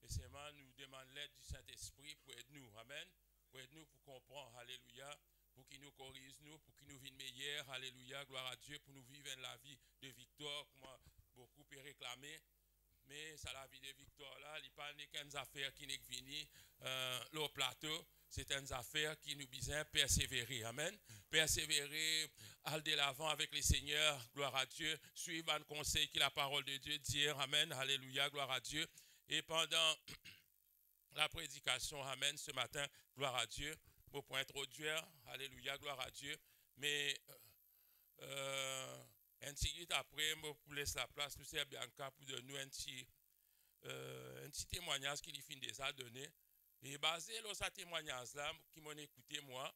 Et seulement nous demandons l'aide du Saint-Esprit pour aider nous. Amen. Pour aider nous pour comprendre. Alléluia. Pour qu'il nous corrige nous, pour qu'il nous vienne meilleur. Alléluia. Gloire à Dieu. Pour nous vivre la vie de victoire. Comme beaucoup peut réclamer. Mais ça la vie de victoire là. Il n'y a pas qu'une affaire qui n'est venue au plateau. C'est une affaire qui nous besoin persévérer. Amen. Persévérer, aller de l'avant avec les seigneurs. Gloire à Dieu. Suivre un conseil que la parole de Dieu dit. Amen. Alléluia. Gloire à Dieu. Et pendant la prédication, amen, ce matin, gloire à Dieu, pour introduire, alléluia, gloire à Dieu, mais un petit minute après, je vous laisse la place, nous c'est Bianca pour de nous un petit témoignage qu'il finit déjà donné. Et basé sur ce témoignage-là, qui m'ont écouté moi,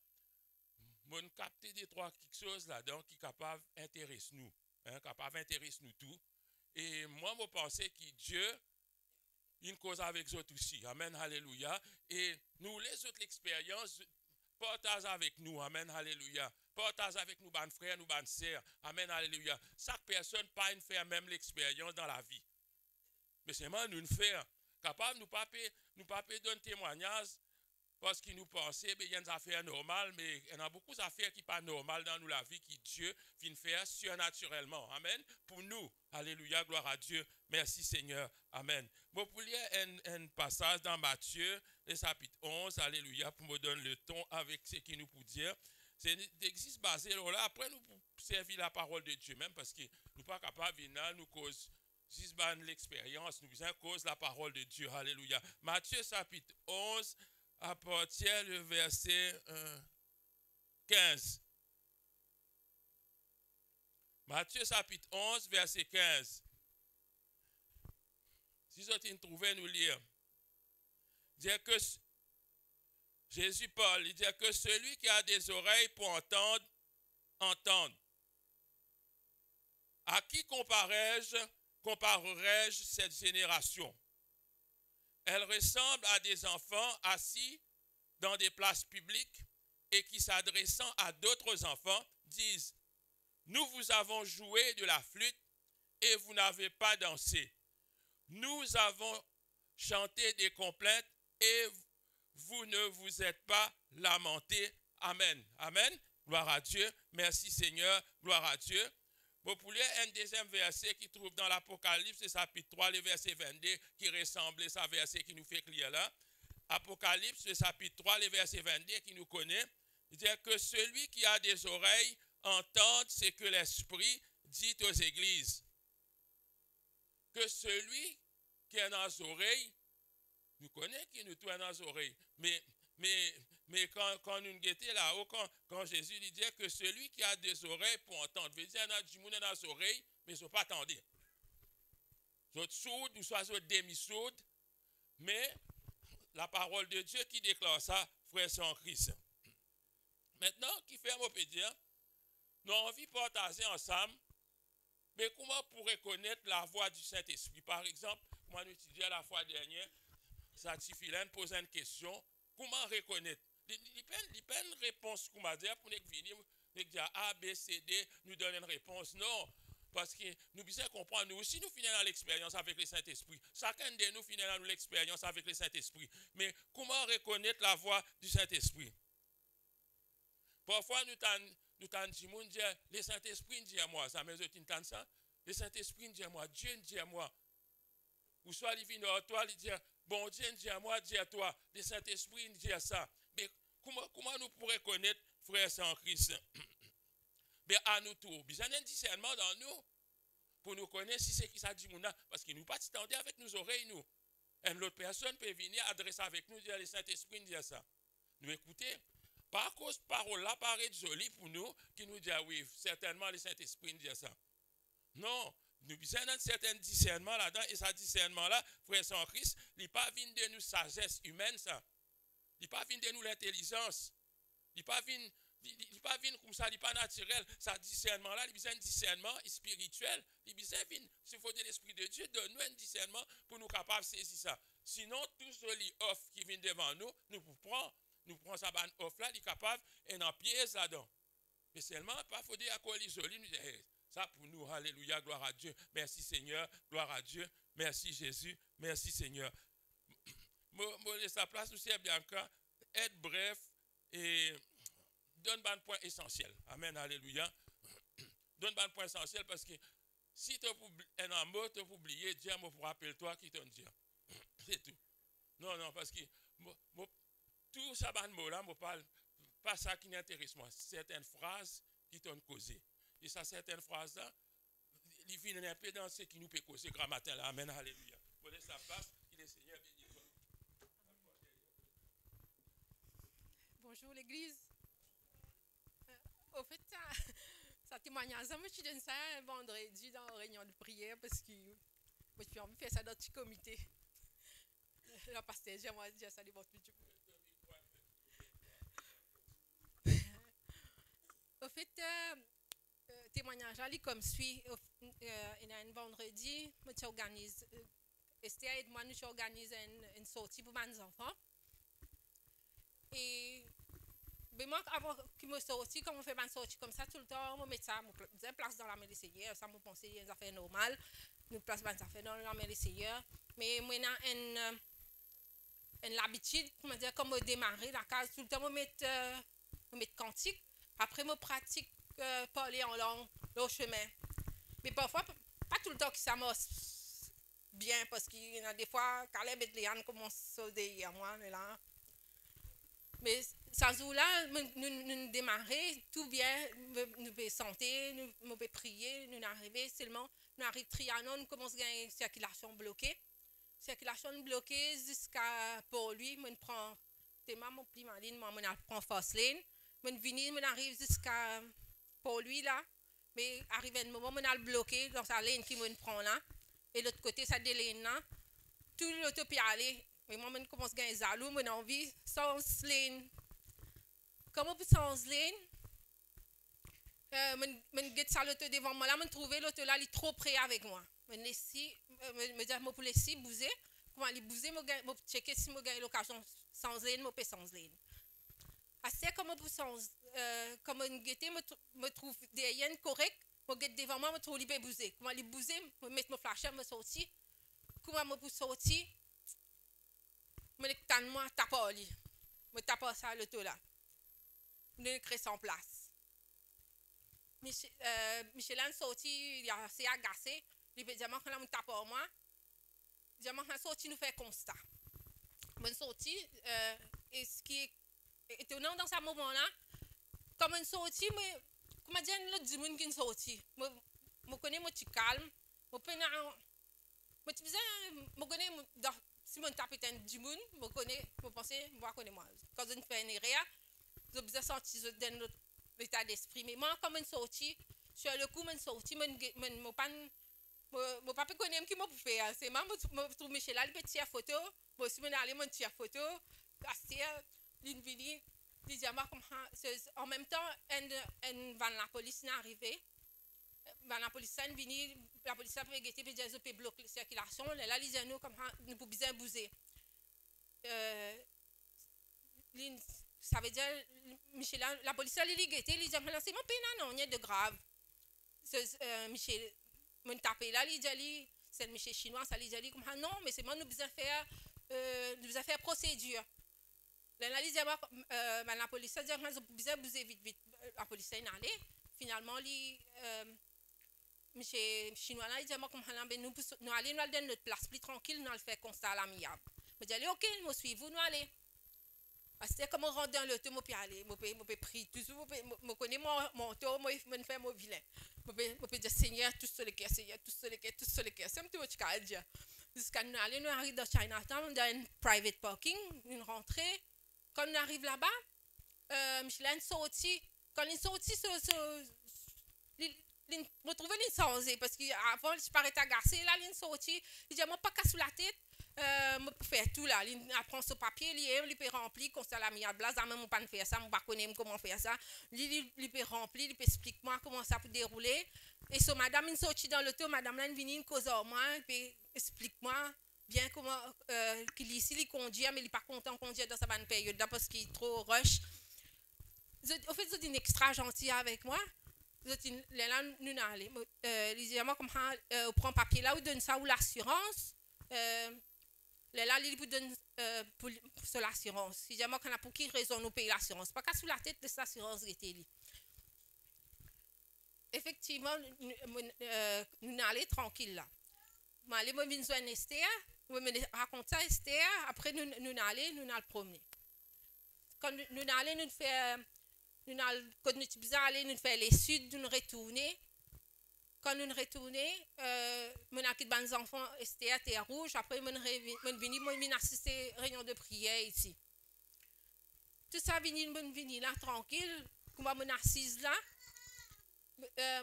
m'ont capté des trois quelque chose là-dedans qui est capable d'intéresser nous, hein, capable d'intéresser nous tous. Et moi, je pensais que Dieu, une cause avec eux aussi. Amen, alléluia. Et nous, les autres, l'expérience, partage avec nous. Amen, alléluia. Partage avec nous, ban frères, nous, ban sœurs. Amen, alléluia. Chaque personne pas une faire même l'expérience dans la vie. Mais c'est moi, nous, une faire. Capable, nous pas donner témoignage parce qu'il nous pensait, il y a des affaires normales, mais il y a beaucoup d'affaires qui ne sont pas normales dans nous, la vie, qui Dieu vient faire surnaturellement. Amen. Pour nous, alléluia, gloire à Dieu. Merci Seigneur. Amen. Bon, pour lire un passage dans Matthieu, le chapitre 11, alléluia, pour me donner le ton avec ce qu'il nous peut dire. C'est existe basé là. Après, nous servir la parole de Dieu, même parce que nous ne sommes pas capables de nous cause. Juste l'expérience, nous besoin cause la parole de Dieu. Alléluia. Matthieu chapitre 11, à partir du verset 15. Matthieu chapitre 11, verset 15. Si vous avez trouvé, nous lire. Dire que Jésus parle, il dit que celui qui a des oreilles pour entendre, entende. À qui comparerai-je cette génération? Elle ressemble à des enfants assis dans des places publiques et qui, s'adressant à d'autres enfants, disent: nous vous avons joué de la flûte et vous n'avez pas dansé. Nous avons chanté des complaintes et vous ne vous êtes pas lamentés. Amen. Amen. Gloire à Dieu. Merci Seigneur. Gloire à Dieu. Vous pouvez un deuxième verset qui trouve dans l'Apocalypse, chapitre 3, le verset 22, qui ressemble à ce verset qui nous fait lire là. Apocalypse, chapitre 3, le verset 22, qui nous connaît. Il dit que celui qui a des oreilles entende ce que l'Esprit dit aux églises. Que celui qui a dans les oreilles, nous connaissons qui nous tourne dans les oreilles, mais quand nous guettons là-haut, quand Jésus dit que celui qui a des oreilles pour entendre, veut dire qu'il y a du monde dans les oreilles, mais ils ne sont pas attendus. Ils sont sourds, ou soit demi-sourds, mais la parole de Dieu qui déclare ça, frère en Christ. Maintenant, qui fait un peu dire, nous avons envie de partager ensemble, mais comment pour reconnaître la voix du Saint-Esprit? Par exemple, moi, nous étudions la fois dernière, Satifilène pose une question, comment reconnaître? Il n'y a pas une réponse qu'on m'a dit pour nous venir, nous dire A, B, C, D, nous donner une réponse. Non, parce que nous devons comprendre, nous aussi, nous finissons dans l'expérience avec le Saint-Esprit. Chacun de nous finit dans l'expérience avec le Saint-Esprit. Mais comment reconnaître la voix du Saint-Esprit? Parfois, nous disons, le Saint-Esprit dit à moi, ça me dit ça. Le Saint-Esprit dit à moi, Dieu dit à moi. Ou soit il vient à toi, il dit, bon Dieu dit à moi, dit à toi. Le Saint-Esprit dit à ça. Mais comment nous pourrions connaître, frères en Christ? Mais à nous tous, il y a un discernement dans nous pour nous connaître si c'est qui ça dit mouna, parce qu'il nous pas attendait avec nos oreilles, nous. Et l'autre personne peut venir adresser avec nous, dire le Saint-Esprit dit à ça. Nous écoutez. Par cause parole là paraît jolie pour nous, qui nous dit, ah oui, certainement le Saint-Esprit dit ça. Non, nous avons un certain discernement là-dedans, et ce discernement-là, frère en Christ, il n'est pas venu de nous sagesse humaine, ça. Il n'est pas venu de nous l'intelligence. Il n'est pas venu comme ça, il n'est pas naturel. Ce discernement-là, il a un discernement spirituel. Il a venu, s'il faut de l'Esprit de Dieu, donne-nous un discernement pour nous capables de saisir ça. Sinon, tout ce qui offre qui vient devant nous, nous prenons ça, offre là, il est capable, et en pièce là-dedans. Mais seulement, pas faut dire à quoi il est joli, nous disons, hey, ça pour nous, alléluia, gloire à Dieu. Merci Seigneur, gloire à Dieu. Merci Jésus, merci Seigneur. Moi, laisse la place, nous c'est bien qu'à être bref et donne un point essentiel. Amen, alléluia. Donne un point essentiel parce que si tu as un mot, tu as oublié, Dieu m'a pour rappeler toi qui t'en dit. C'est tout. Non, parce que tout ça, mot-là, je parle pas ça qui m'intéresse moi. Certaines phrases qui t'ont causé. Et ça, certaines phrases-là, ils viennent un peu dans ce qui nous peut causer grand matin là. Amen, alléluia. Vous laissez la place, qu'il est Seigneur béni. Bonjour l'église. Au fait, ça témoignage, moi je donne ça un vendredi dans la réunion de prière parce que moi j'ai envie de faire ça dans le petit comité. La pasteur, j'aimerais dire ça devant tout. Au fait, témoignage là, comme suit. Il y a un vendredi, moi j'organise, Esther et moi nous organisons une sortie pour mes enfants. Et mais moi, avant que je sorte, quand on fait une sortie comme ça, tout le temps, on met ça, on place dans la main des seigneurs, ça me pense des affaires normales, nous place des affaires dans la main des seigneurs. Mais moi, j'ai l'habitude, comme je démarrer la case, tout le temps, je mets cantique, après, je pratique parler en langue, le chemin. Mais parfois, pas tout le temps que ça marche bien, parce qu'il y a des fois, Caleb et Léane commencent à derrière moi, là. Mais ça jour-là, nous démarrer, tout bien, nous pouvons santé, nous pouvons prier, nous arrivons seulement, nous arrivons Trianon, nous commençons à gagner une circulation bloquée. Circulation bloquée jusqu'à pour lui, je prends Théma, mon petit maline, moi, je prends Fast Lane. Je arrive jusqu'à pour lui là, mais arrive un moment, je suis bloqué dans sa ligne qui me prend là, et l'autre côté, ça délène là, tout l'auto peut aller. Mais moi, je commence à gagner zalou, j'ai envie, sans lane. Comment peut sans lane? Je get ça l'auto devant moi là, je trouve l'auto là, il est trop près avec moi. Je me dis, je peux laisser bouger. Comment aller bouger, je checker si je gagne l'occasion sans lane, je peux sans lane. Assez comme je sans, comme je me trouve derrière correct, je get devant moi, je trouve qu'il peut bouger. Comment aller bouger, je mets mon flasher, je sortir. Comment je peux sortir? Je tape à lui. Je tape ça l'auto là. Je crée sans place. Michelin sorti, il a assez agacé. Il peut dire quand on tape à moi. Diamant a sorti nous fait constat. Mon sorti, et ce qui est étonnant dans ce moment là, comme une sortie, mais comment dire l'autre du monde qui est sorti. Je connais mon petit calme. Je connais si mon tape est un du monde, je connais, je pense, je connais moi. Quand je fais une erreur, je besoin sentir dans notre état d'esprit. Mais moi, comme une sortie, sur le coup, une sortie, je pas connais qui m'a fait. C'est moi, je trouve Michel là, le petit photo, je suis allé mon petit photo, Astia, l'invini, en même temps, la police est arrivée. La police est venue, la police a fait guetter, puis ils ont bloqué la circulation. Là, ils ont comme nous pouvons bien bouger. Ça veut dire, Michel, la police a guetté, ils ont dit, c'est mon pays, non, il y a de grave. Michel, mon tapé là, il dit, c'est le Michel chinois, ça lui dit, non, mais c'est moi, nous devons faire procédure. Là, ils ont la police a dit, nous devons bouger vite. La police est allée. Finalement, Monsieur chinois là, il dit nous allons dans notre place plus tranquille, nous allons faire constat à l'amiable. Je dis ok, nous suivons, nous allons. C'est comme on rentre dans l'auto, je peux aller, je peux prier toujours, je connais mon tour, je fais mon vilain. Je peux dire Seigneur, tout ce que Seigneur, tout ce que c'est un petit peu ce qu'il dit. Jusqu'à nous aller, nous arrivons dans Chinatown, dans un private parking, une rentrée. Quand on arrive là-bas, Michelin sorti. Quand il est sorti, je trouve qu'il changé parce qu'avant, je paraissais agacé. Là, il est sorti. Il dit, moi, pas qu'à sous la tête. Je peux faire tout là. Il prend ce papier, il peut remplir, comme ça, la mienne blase. Je ne peux pas faire ça, je ne sais pas comment faire ça. Il peut remplir, il peut expliquer moi comment ça peut dérouler. Et so, madame, il est sorti dans l'auto, madame, elle vient cause à moi, il peut expliquer moi bien comment qu'il ici, il conduit, mais il n'est pas content de conduire dans sa bonne période là parce qu'il est trop rush. Au fait, c'est une extra gentille avec moi. Là, nous allons. Les gens, comme on prend papier là, ou donne ça, ou l'assurance. là, il vous donne sur l'assurance. Si jamais on a pour qui raison nous payer l'assurance. Pas qu'à sous la tête de cette assurance était li. Effectivement, nous allons tranquille là. Je vais aller joindre Esther, je vais raconter à Esther, après nous allons promener. Quand nous allons nous faire, quand nous sommes allés nous faire les suds, nous retourner. Quand nous retournons, nous avons quitté les enfants, Esther, Terre Rouge, après nous venons assister à une réunion de prière ici. Tout ça, nous venons là tranquille, comme nous assise là.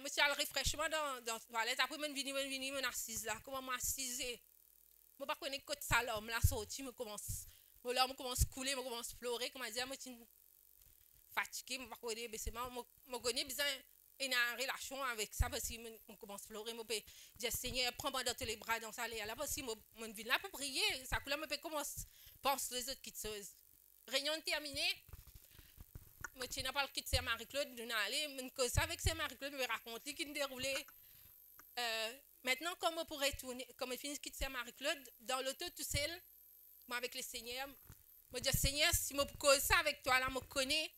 Monsieur a le rafraîchissement dans la toilette, après nous venons assise là, comment je assise. Je ne sais pas connaître côté ça l'homme là sorti, je commence à couler, je commence à pleurer, comme je dis, je suis fatiguée, je ne sais pas connaître, je connais besoin une relation avec ça parce que je commence à pleurer, je dis Seigneur, prends-moi dans tous les bras dans ça là parce que je viens là pour prier, ça coule, je commence à penser les autres petites choses. Réunion terminée. Je tiens pas le kit de Marie-Claude, je vais aller, je avec Marie-Claude, je vais raconter ce qui me déroulait. Maintenant, comme je pourrais tourner, comme je finis le kit de Marie-Claude, dans l'auto tout seul, moi avec le Seigneur, je dis Seigneur, si je cause ça avec toi, là, je connais,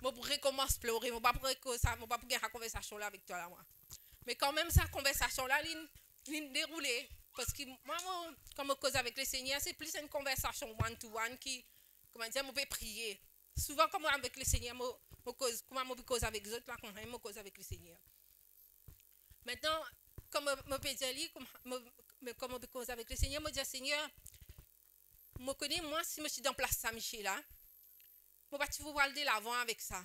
je pourrais commencer à pleurer, je ne pourrais pas avoir la conversation là avec toi, là, moi. Mais quand même, cette conversation là, elle déroulait. Parce que moi, quand je cause avec le Seigneur, c'est plus une conversation one-to-one qui, comment dire, je peux prier. Souvent, comme avec le Seigneur, comment je cause avec les autres, là, quand je cause avec le Seigneur. Maintenant, comme je peux dire, comme je cause avec le Seigneur, je dis Seigneur, je connais, moi, si je suis dans place Saint-Michel, là, je ne vais pas vous parler de l'avant avec ça.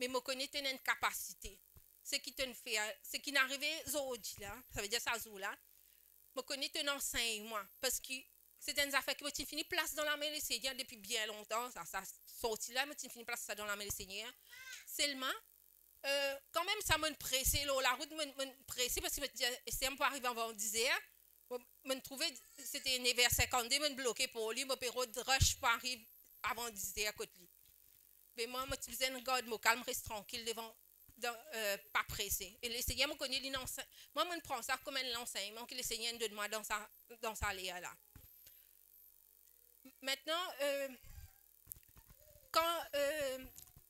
Mais je connais que une capacité. Ce qui te fait, ce qui n'arrivait aujourd'hui, là, ça veut dire ça, là, je connais un enseignement. Parce que c'est une affaire qui m'a fini place dans la main du Seigneur depuis bien longtemps. Ça sorti là, m'a fini place ça dans la main du Seigneur. Seulement, quand même, ça m'a pressé. La route m'a pressé parce que c'est un peu arrivé avant 10 heures. Je trouvais c'était 9h52, je me bloqué pour lui. Je me rush pour arriver avant 10 heures à côté. Mais moi, je faisais une garde, je calme, reste tranquille devant. Pas pressé. Et le Seigneur me connaît l'enseignement. Moi, je prends ça comme un enseignement que le Seigneur donne moi dans sa léa là. Maintenant, quand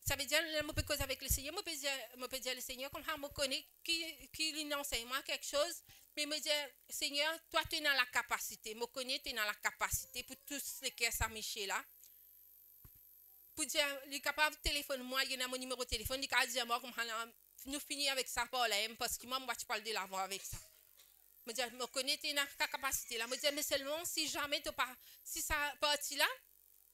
ça veut dire je peux causer avec le Seigneur, je peux dire le Seigneur comme ça, je connais qui l'enseignement quelque chose, mais me dire Seigneur, toi tu es dans la capacité, je connais tu es dans la capacité pour tous les cas ça Michel là. Pour dire, il est capable de téléphoner moi, il y a mon numéro de téléphone, il a dit à moi, nous finissons avec ça par là, parce que moi, je parle de l'avant avec ça. Je dis, je connais ta capacité là. Je dis, mais seulement si jamais tu pas, si ça partie là,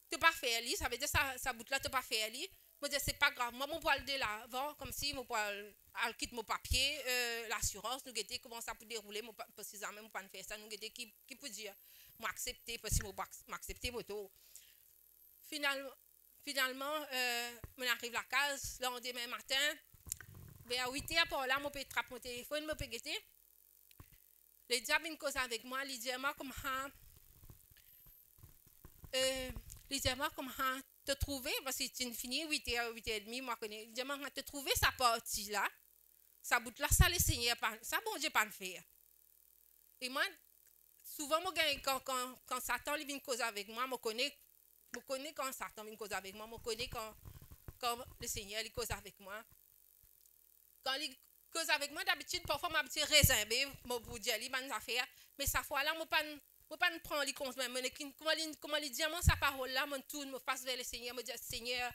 tu pas fait ça veut dire ça bout là, tu pas fait je dis, c'est pas grave. Moi, je parle de l'avant, comme si je parle, elle quitte mon papier, l'assurance, nous guetter comment ça peut dérouler, parce que jamais, je pas faire ça, nous guetter qui peut dire, moi accepter, parce que je m'accepter, moto. Finalement, on arrive à la case, le lendemain matin, vers 8h, par là, je peux attraper mon téléphone, je peux guetter. Le diable vient cause avec moi, il dit moi comment te trouver, parce que tu finis 8h, 8h30, moi connais, il dit moi te trouver sa partie là, ça bout là, ça le Seigneur, ça bon Dieu pas le faire. Et moi, souvent, quand Satan vient cause avec moi, je connais quand Satan vient cause avec moi, je connais quand le Seigneur il cause avec moi. Quand il cause avec moi, d'habitude, parfois, je suis réservé, pour dire les bonnes affaires, mais cette fois-là, je ne pas prendre les comptes. Comment il dit, sa parole là, je tourne, je passe vers le Seigneur, je dis, Seigneur,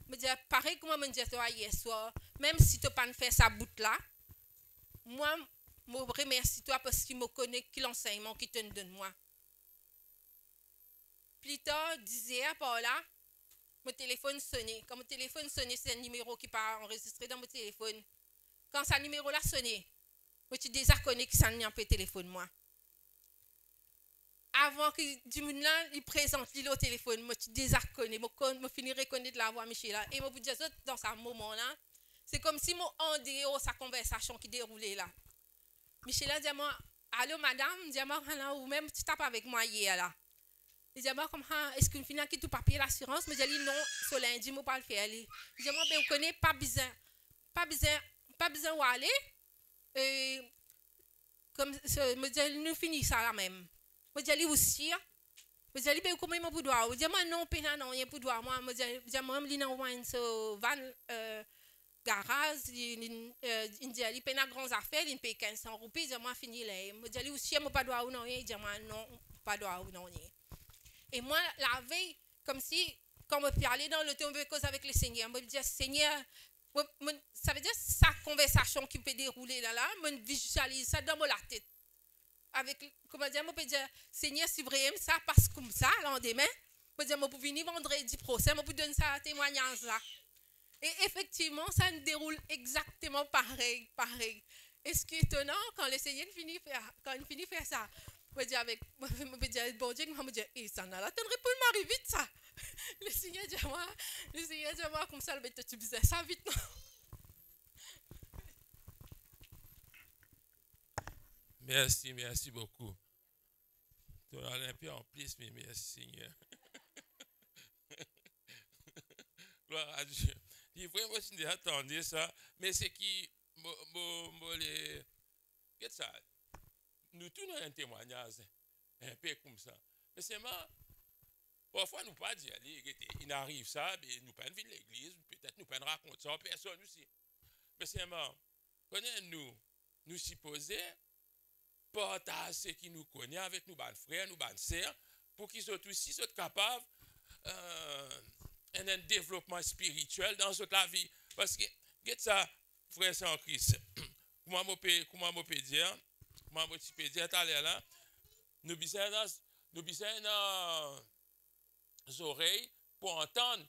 je dis, pareil comme je dis toi hier soir, même si tu n'as pas fait sa bout là, moi, je remercie toi parce que je connais l'enseignement qui te donne moi. Plus tard, 10 heures par là, mon téléphone sonnait. Quand mon téléphone sonnait, c'est un numéro qui n'est pas enregistré dans mon téléphone. Quand ce numéro-là sonnait, je suis déjà connu que ça n'y a pas de téléphone, moi. Avant que du monde là, il présente l'île au téléphone, je suis déjà connu, je finis de reconnaître la voix Michel là. Et je vous dis dans ce moment-là, c'est comme si je en dehors sa conversation qui déroulait là. Michel a dit à moi, allô madame, dit à moi, ou même tu tapes avec moi hier là. Il dit à moi, est-ce que vous finissez tout papier l'assurance? Je dis non, ce lundi, je ne peux pas le faire. Il dit à moi, ben, vous connaissez pas besoin d'aller. Comme me dit, nous finissons ça là même. Je dis, allez aussi, Je dis, ben, comment il pour doigt? Je dis, moi, non, pénal, non, rien pour doigt. Moi, je dis, moi, je dis, non, van, garage, il dit, il pénal grandes affaires, il paye 1500 roupies, je dis, moi, fini là. Je dis, aussi, moi, pas doigt ou non, rien. Il dit, moi, non, pas doigt ou non, rien. Et moi, la veille, comme si, quand je parlais dans le temps, je cause avec le Seigneur, je me disais, Seigneur, ça veut dire sa conversation qui peut dérouler là, je visualise ça dans la tête. Avec, comment dire, je peux dire, Seigneur, si vraiment ça passe comme ça, le lendemain, je peux dire, je peux venir vendredi prochain, je peux donner ça témoignage là. Et effectivement, ça ne déroule exactement pareil. Et ce qui est étonnant, quand le Seigneur finit de faire ça, je me dis avec, bon Dieu, je me dis, et ça n'a l'attendrait pas de m'arriver vite ça. Le Seigneur dit à moi, comme ça, tu faisais ça vite, non? Merci beaucoup. Tu as l'Olympia en plus, mais merci Seigneur. Gloire à Dieu. Il faut vraiment si attendre ça, mais c'est qui, qu'est-ce ça? Nous tous nous un témoignage, un peu comme ça. Mais c'est marrant. Parfois, nous pas dire, il arrive ça, mais nous pas de l'église, peut-être nous pas de raconter ça, personne aussi. Mais c'est marrant. Nous supposer partager ce qui nous connaît avec nos frères, nos sœurs, pour qu'ils soient aussi capables d'un développement spirituel dans notre vie. Parce que, qu'est-ce ça, frère en Christ? Comment je peux dire tout à l'heure là, nous besoin nos oreilles pour entendre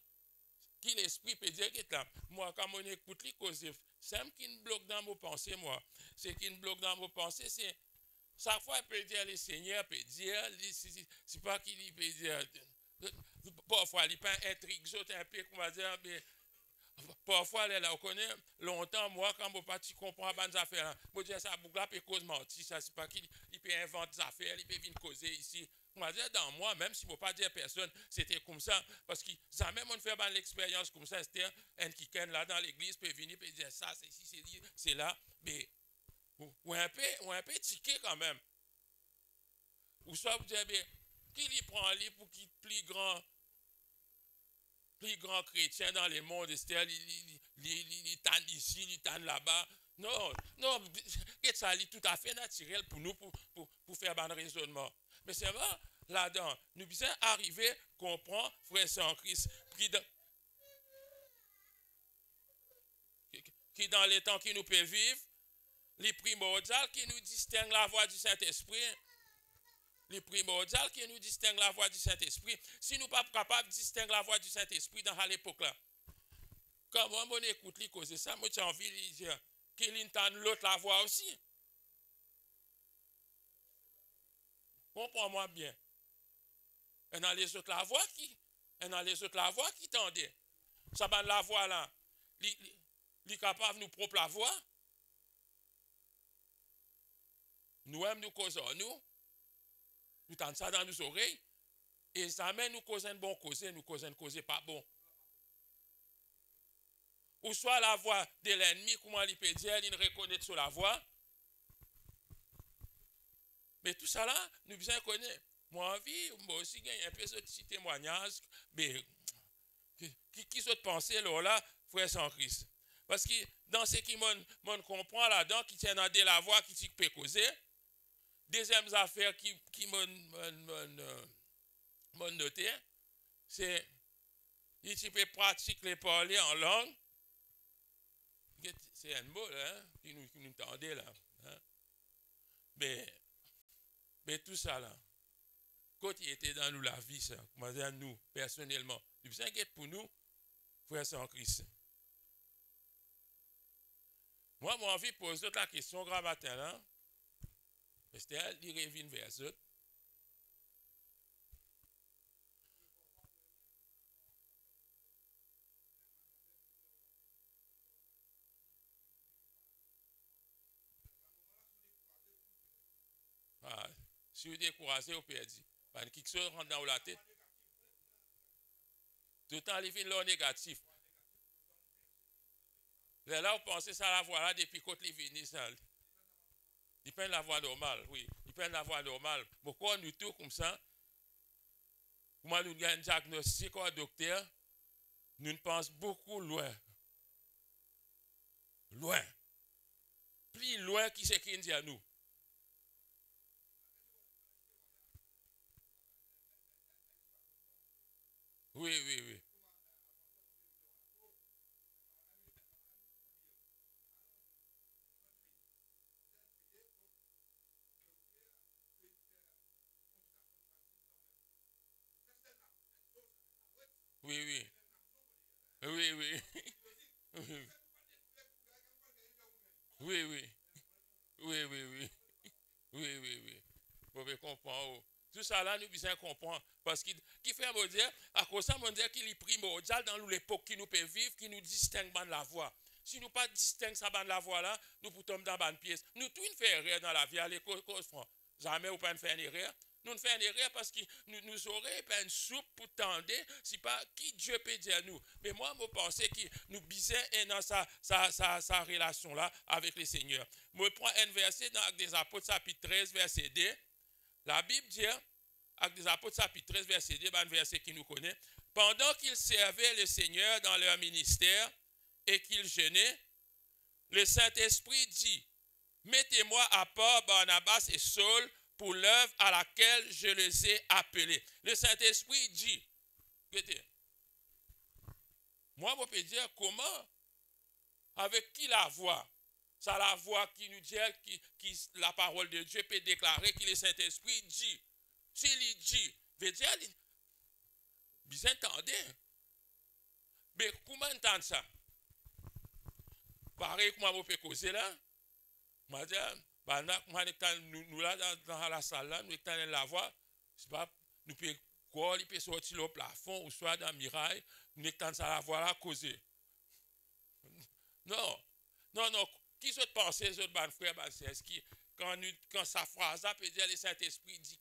qui l'esprit peut dire que là. Moi, quand on écoute les causes, c'est ce qui me bloque dans mes pensées, moi. Ce qui me bloque dans mes pensées, c'est chaque fois, il peut dire, le Seigneur peut dire, c'est pas qu'il peut dire, parfois, il peut intriguer, un peu, comment dire, mais parfois, là, on connaît longtemps, moi, quand je pas comprends pas des affaires, je dis, ça, Bougla peut cause mentir, ça, c'est pas qu'il peut inventer des affaires, il peut venir causer ici. On dire dans moi, même si je ne pas dire à personne, c'était comme ça, parce que jamais on fait l'expérience comme ça, c'était un qui là dans l'église, peut venir, peut dire ça, c'est ici, c'est là, mais ou un peu tiqué quand même. Ou soit vous dites, bien, qui lui prend lui pour qu'il plus grand chrétien dans le monde, il tanne ici, il tanne là-bas. Non, c'est ça, tout à fait naturel pour nous, pour faire un raisonnement. Mais c'est vrai, là-dedans, nous devons arriver à comprendre, frère Saint Christ, qui dans les temps qui nous peut vivre, les primordiales qui nous distinguent la voix du Saint-Esprit. Les primordiales qui nous distinguent la voix du Saint-Esprit. Si nous ne sommes pas capables de distinguer la voix du Saint-Esprit dans l'époque là, quand moi on écoute les causes ça, moi j'ai envie de dire qu'il entend l'autre la voix aussi. Comprends-moi bien. Et dans les autres la voix qui tendait. Ça va la voix là. Il est capable de nous propre la voix. Nous-mêmes, nous causons, nous tendons ça dans nos oreilles, et jamais nous causons un bon causer, nous causons un causer pas bon. Ou soit la voix de l'ennemi, comment il peut dire, il reconnaît sur la voix. Mais tout ça là, nous besoin connaître. Moi aussi, j'ai un peu de petit témoignage, mais qui sont pensés là, frère sans Christ. Parce que dans ce qui m'on comprend là-dedans, qui tient dans la voix qui peut causer, deuxième affaire qui m'ont noté, c'est qu'il peut pratiquer les parler en langue. C'est un mot là, qui nous tendait là. Hein? Mais tout ça là, quand il était dans nous la vie, ça, comment dire nous, personnellement, il s'inquiète pour nous, frère sans Christ. Moi, j'ai envie de poser la question grand matin là. Esther, il revient vers eux. Ah, si vous découragez, vous perdez. Parce que quelque chose rentre dans la tête. Tout le temps, il vient là négatif. Là, vous pensez ça la voix là depuis quand il vient ça. Il peine la voix normale, oui. Il peine la voix normale. Pourquoi nous tous comme ça? Comment nous avons un diagnostic au docteur, nous ne pensons beaucoup loin. Loin. Plus loin qui c'est qui dit à nous. Oui, oui, oui. Oui, oui. Oui, oui. Oui, oui. Oui, oui, oui. Oui, oui, oui. Vous pouvez comprendre. Tout ça là, nous besoin comprendre. Parce qu'il fait me dire, à cause de ça, me dire qu'il est primordial dans l'époque qui nous peut vivre, qui nous distingue de la voix. Si nous pas distingue ça de la voix là, nous pouvons tomber dans une pièce. Nous tous nous faisons erreur dans la vie, à l'école, jamais ou pas faire une erreur. Nous ne faisons une erreur parce que nous aurions pas une soupe pour tendre, si pas qui Dieu peut dire nous. Mais moi, je pense que nous besoin dans sa relation là avec le Seigneur. Je prends un verset dans Actes des Apôtres, chapitre 13, verset 2. La Bible dit, Actes des Apôtres, chapitre 13, verset 2, un verset qui nous connaît. Pendant qu'ils servaient le Seigneur dans leur ministère et qu'ils jeûnaient, le Saint-Esprit dit, mettez-moi à part Barnabas et Saul pour l'œuvre à laquelle je les ai appelés. Le Saint-Esprit dit, moi, je peux dire comment, avec qui la voix, c'est la voix qui nous dit, qui la parole de Dieu peut déclarer que le Saint-Esprit dit. S'il dit, veut dire, vous entendez. Mais comment entendre ça? Pareil que moi, je peux causer là. Je dis, nous là dans la salle là, nous sommes dans la voix, nous pouvons quoi, il peut sortir au plafond ou soit dans le mirail, nous sommes dans la voix là causer. Non, non, non. Qui se pense, les autres ban frères, ban sœurs, quand sa phrase là peut dire le Saint-Esprit dit,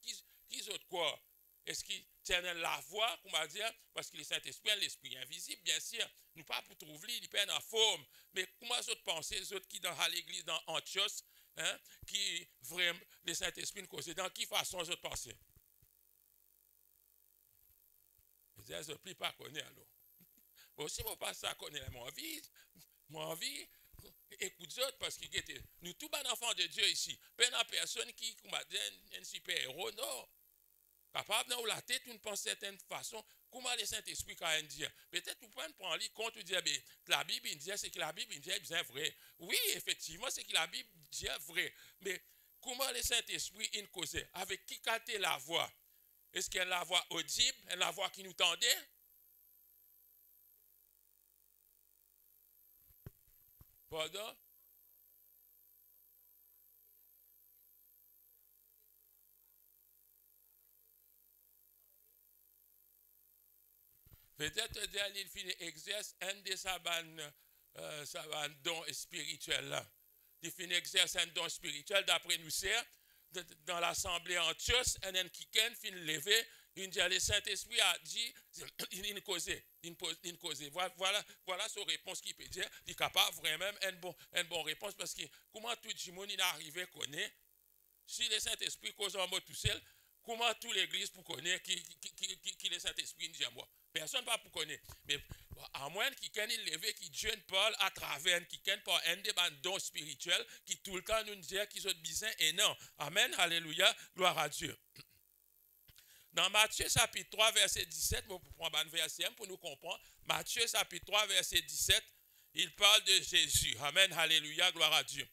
qui se quoi? Est-ce qu'il tient la voix, comment dire, parce que le Saint-Esprit est l'esprit invisible, bien sûr. Nous pas pour trouver, il est en forme. Mais comment vous pensez, les autres qui dans l'église dans Antioche, hein, qui vraiment le Saint-Esprit nous cause, dans quelle façon vous pensez? Je dis, je ne pas connaître alors. Bon, si mon pas ça connaît mon envie, écoute autres parce que nous tous les enfants de Dieu ici, pas une personne qui comme un super héros, non. Capable dans la tête, on pense certaine façon, comment le Saint-Esprit quand même dire. Peut-être vous pouvez prendre les compte, dire, mais la Bible dit, c'est que la Bible dit, c'est vrai. Oui, effectivement, c'est que la Bible dit vrai. Mais comment le Saint-Esprit il cause? Avec qui capte la voix? Est-ce qu'elle a la voix audible, elle a la voix qui nous tendait? Pardon? Peut-être qu'il finit exerce un de sa don spirituel là. Il finit exerce un don spirituel d'après nous sert dans l'assemblée Antioche, un qui finit lever, il dit le Saint-Esprit a dit il causait. Voilà sa réponse qu'il peut dire, il est capable vraiment une bonne réponse parce que comment tout le monde il arrive à connaître si le Saint-Esprit cause en mot tout seul, comment toute l'église pour connaître qui le Saint-Esprit dit à moi? Personne ne va pour connaître. Mais à moins qu'il ait levé, qui jeune Paul à travers, qui ait pas un débat don spirituel, qui tout le temps nous dit qu'ils ont besoin et non. Amen, alléluia, gloire à Dieu. Dans Matthieu chapitre 3, verset 17, on prend un verset pour nous comprendre. Matthieu chapitre 3, verset 17, il parle de Jésus. Amen, alléluia, gloire à Dieu.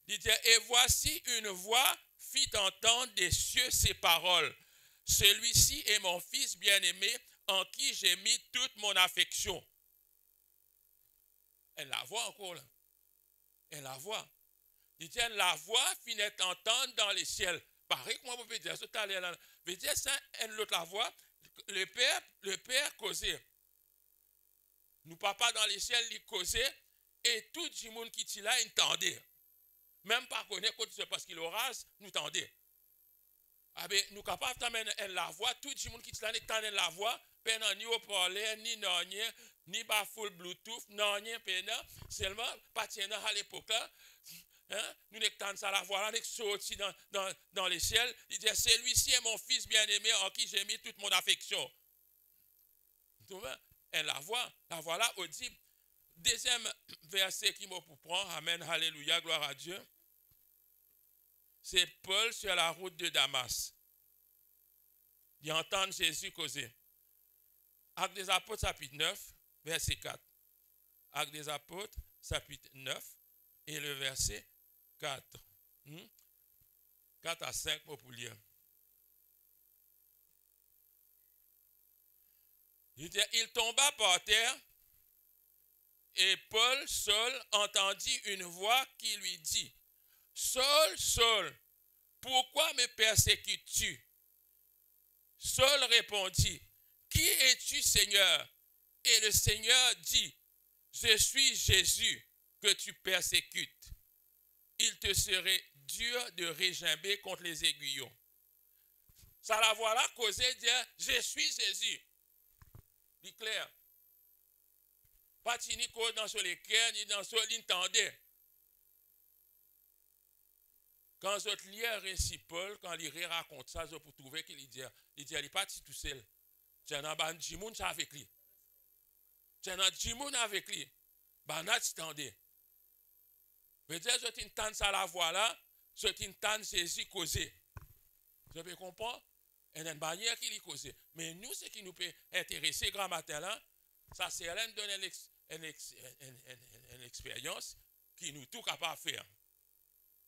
Il dit, et voici une voix fit entendre des cieux ces paroles. Celui-ci est mon fils bien-aimé en qui j'ai mis toute mon affection. Elle la voit encore là. Elle la voit. Il dit, la voix finit entendre dans les ciels. Pareil, comment vous pouvez dire ça? Vous pouvez dire ça, l'autre la voix. Le Père causait. Nous papa dans les ciels, il causait. Et tout le monde qui est là, il entendait. Même pas connaître parce qu'il orage, nous tendait. Ah ben, nous capables d'amener la voix, tout le monde qui est là, entend la voix, pendant ni au parler, ni non, ni bas full Bluetooth, non, rien, pendant, seulement, pas à l'époque là, Hein? Nous n'écoutons ça la voix, nous sorti dans les ciels. Il dit, celui-ci est mon fils bien-aimé en qui j'ai mis toute mon affection. Et la voix là, audible. Deuxième verset qui m'a pour prendre, amen, alléluia, gloire à Dieu. C'est Paul sur la route de Damas. Il entend Jésus causer. Actes des Apôtres, chapitre 9, verset 4. Actes des Apôtres, chapitre 9, et le verset 4. 4 à 5 pour lire. Il tomba par terre et Paul seul entendit une voix qui lui dit, Saul, Saul, pourquoi me persécutes-tu? Saul répondit, Qui es-tu, Seigneur? Et le Seigneur dit, Je suis Jésus que tu persécutes. Il te serait dur de régimber contre les aiguillons. Ça la voilà causer dire, Je suis Jésus. Dit clair. Pas ni cause dans les cœurs, ni dans l'intendait. Quand je lis un récit Paul, quand il raconte ça, je peux trouver qu'il dit, il n'est pas tout seul. Tu as un Jimoun avec lui. Tu as un Jimoun avec lui. Banat t'entendait. Je veux dire, je t'entends ça la voix là, je t'entends Jésus causer. Je peux comprendre? Il y a une manière qui lui cause. Mais nous, ce qui nous peut intéresser grand matin là, ça c'est elle donne une expérience qui nous tout capable de faire.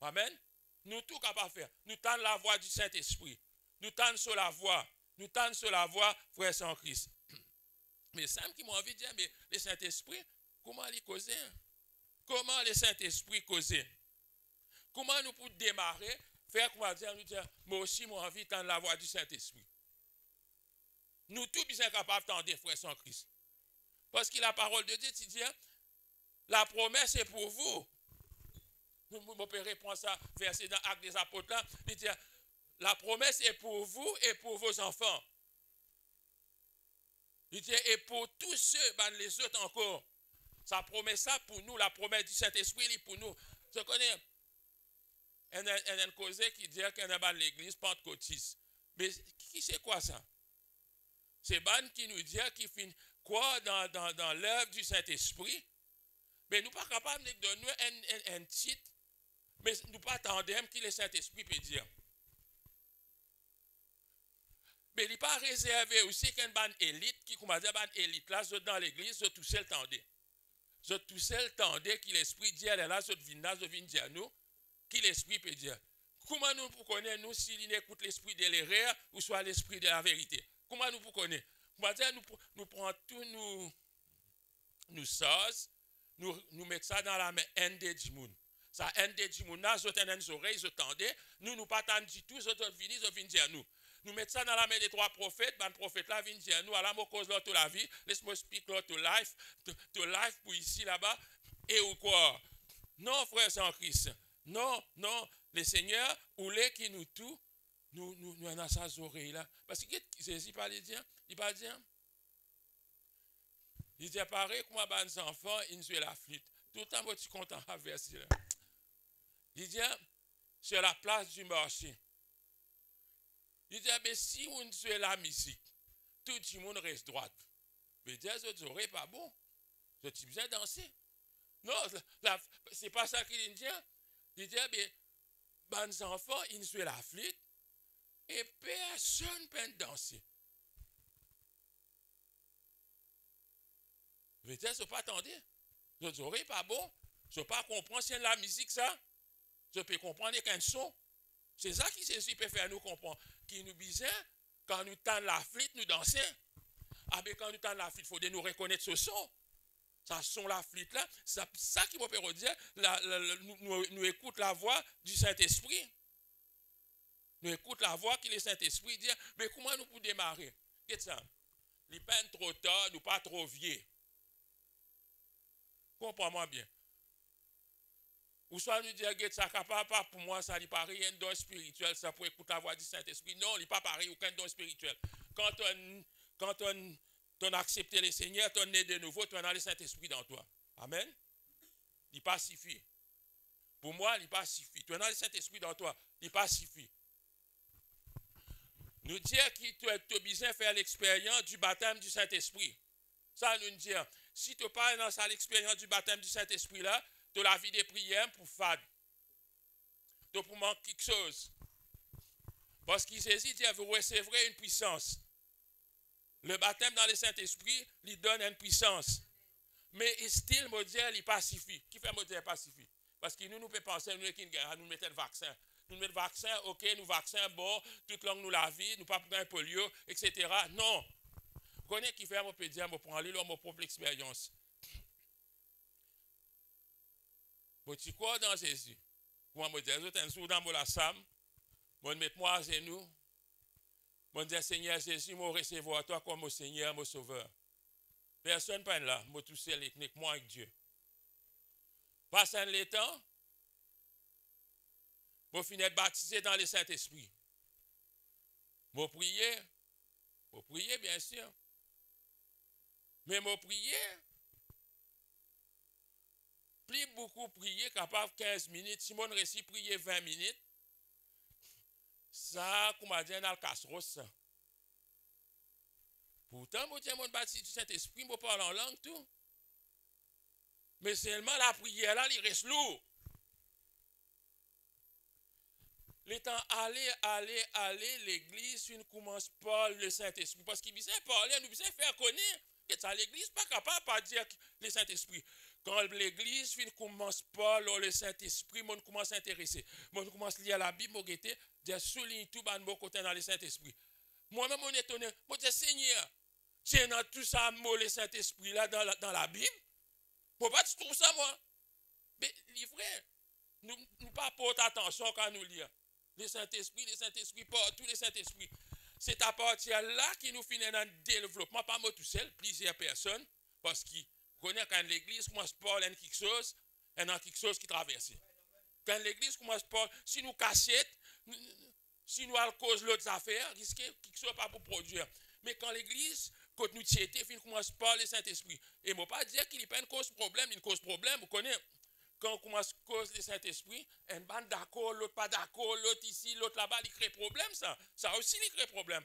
Amen. Nous tout capable de faire. Nous tendons la voix du Saint-Esprit. Nous tendons sur la voix. Nous tendons sur la voix, frère sans Christ. Mais ça qui m'a envie de dire, mais le Saint-Esprit, comment il cause? Comment le Saint-Esprit cause? Comment nous pouvons démarrer, faire comment dire, nous dire, moi aussi, moi envie d'entendre la voix du Saint-Esprit. Nous tous bien capables d'entendre, frère sans Christ. Parce que la parole de Dieu, tu dis, la promesse est pour vous. Nous pouvons répondre ça, verset dans l'Acte des Apôtres, là, il dit, la promesse est pour vous et pour vos enfants. Il dit, et pour tous ceux, ben, les autres encore. Ça promet ça pour nous, la promesse du Saint-Esprit, est pour nous. Je connais un causé qui dit qu'il y a l'église pentecôtiste. Mais qui c'est quoi ça? C'est ban qui nous dit qu'il finit quoi dans l'œuvre du Saint-Esprit. Mais nous ne sommes pas capables de donner un titre, mais nous ne pas attendre que le Saint-Esprit peut dire. Mais il n'est pas réservé aussi qu'une bande élite, qui, comme on dit, bande élite, là, dans l'église, je tout seul tendais. Je tout seul tendais que l'Esprit dit, elle est là, je viens dire nous, que l'Esprit peut dire. Comment nous pouvons connaître, nous, s'il écoute l'Esprit de l'erreur, ou soit l'Esprit de la vérité? Comment nous pouvons connaître? Comment dire, nous prenons tout, nous sauce, nous mettons ça dans la main, ND Jimoun. Ça, ND Jimoun, là, je tenais les oreilles, je tendais, nous pas attendons du tout, je viens dire nous. Nous mettons ça dans la main des trois prophètes, ben, le prophète là vient dire nous, à la cause de la vie, laisse-moi expliquer to life pour ici, là-bas, et ou quoi? Non, frère sans Christ. Non, le Seigneur, ou les qui nous tout, nous en a sa oreille là. Parce que Jésus parlait dire, il va dire, il dit pareil comme les enfants, ils jouent la flûte. Tout le temps, moi, tu content à verser là. Il dit, sur la place du marché. Il dit, mais si on joue la musique, tout le monde reste droit. Mais dire, je n'aurais pas bon. Je suis bien danser. Non, c'est pas ça qu'il dit. Il dit, mais les enfants, ils jouent la flûte et personne ne peut danser. Je veux dire, je ne peux pas attendre. Je n'aurais pas bon. Je ne peux pas comprendre si c'est la musique, ça. Je peux comprendre qu'un son. C'est ça qui Jésus peut faire nous comprendre. Qui nous disait, quand nous tendons la flûte, nous dansons. Ah, mais quand nous tendons la flûte, il faut nous reconnaître ce son. Ça son la flûte là. C'est ça qui m'a fait dire, nous écoutons la voix du Saint-Esprit. Nous écoutons la voix que le Saint-Esprit dit, mais comment nous pouvons démarrer? Qu'est-ce que ça? Il n'est pas trop tard, nous pas trop vieux. Comprends-moi bien. Ou soit nous dire, ça capable pas pour moi, ça n'est pas rien de don spirituel, ça pour écouter la voix du Saint-Esprit. Non, il n'est pas pareil, aucun don spirituel. Quand on a accepté le Seigneur, tu es né de nouveau, tu as le Saint-Esprit dans toi. Amen. Il pacifie. Pour moi, il n'est pas suffit. Tu as le Saint-Esprit dans toi, il n'est pas suffit. Nous dire qu'il tu as besoin de faire l'expérience du baptême du Saint-Esprit. Ça nous dit, si tu n'as pas dans l'expérience du baptême du Saint-Esprit là, tu as la vie des prières pour fade. Tu pour manquer quelque chose. Parce qu'il saisit, dit, vous recevrez une puissance. Le baptême dans le Saint-Esprit lui donne une puissance. Mais style modèle, il pacifie. Qui fait modèle pacifie? Parce que nous pouvons penser, nous mettons le vaccin. Nous mettons le vaccin, ok, nous vaccin, bon, toute langue nous la vie, nous pas prendre un polio, etc. Non. Vous connaissez qui fait, moi, peut dire, moi, prends lui, mon propre expérience. Bon, tu crois dans Jésus? Moi, je dis, je suis un jour dans mon lassam, je mets moi à genoux, je dis, Seigneur Jésus, je recevoir toi comme mon Seigneur, mon Sauveur. Personne pas là, moi tout seul, avec moi avec Dieu. Passant le temps, je finis baptisé dans le Saint-Esprit. Je prier bien sûr. Mais je prier, plus beaucoup prier, capable 15 minutes, si mon récit prier 20 minutes, ça, comme on dit, dans le casse-rosse. Pourtant, je tiens mon baptême du Saint-Esprit, je parle en langue, tout. Mais seulement la prière là, il reste lourd. Les temps aller, l'église, une commence par le Saint-Esprit. Parce qu'il vient parler, nous vient faire connaître. Que l'église n'est pas capable de dire le Saint-Esprit. Quand l'église commence par le Saint-Esprit, on commence à s'intéresser. On commence à lire la Bible, on guette, dire souligne tout ban côté dans le Saint-Esprit. Moi-même, on est étonné. Moi, je dis, Seigneur, tiens dans tout ça, le Saint-Esprit là dans la Bible. Moi, pas trouver ça, moi. Mais, il vrai, nous pas porter attention quand nous lisons. Le Saint-Esprit, partout le Saint-Esprit. C'est à partir là qu'il nous finit dans le développement, pas moi tout seul, plusieurs personnes, parce qu'ils connaissent quand l'église commence par quelque chose, il y a quelque chose qui traverse. Quand l'église commence par, si nous cassette, si nous allons cause d'autres affaires, risquer quelque chose pas pour produire. Mais quand l'église, quand nous tiété, il commence par le Saint-Esprit. Et je ne pas dire qu'il n'y a pas une cause problème, vous connaissez. Quand on commence à cause du Saint-Esprit, un bande d'accord, l'autre pas d'accord, l'autre ici, l'autre là-bas, il crée problème, ça. Ça aussi, il crée problème.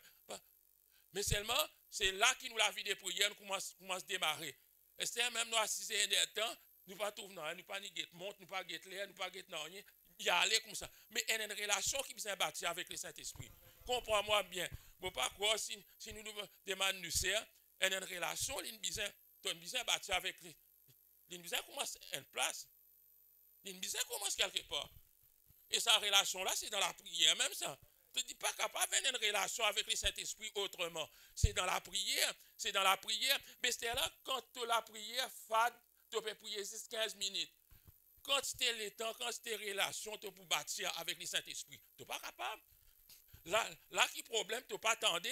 Mais seulement, c'est là qu'il nous la vie des prières, nous commence à démarrer. Et c'est même nous assister un temps, nous pas trouver, nous pas ni guette monte, nous pas guette l'air, nous pas guette rien. Il y a aller comme ça. Mais il y a une relation qui vient bâtir avec le Saint-Esprit. Comprends-moi bien. Je ne pas croire si nous demandons nous sert, il y a une relation, il vient bâtir avec lui. Il vient commencer une place. Il me commence quelque part. Et sa relation-là, c'est dans la prière, même ça. Tu ne dis pas capable d'avoir une relation avec le Saint-Esprit autrement. C'est dans la prière. Mais c'est là, quand tu as la prière, fade, tu peux prier 10-15 minutes. Quand tu as le temps, quand tu as une relation, tu peux bâtir avec le Saint-Esprit. Tu n'es pas capable. Là qui problème, tu n'as pas attendu.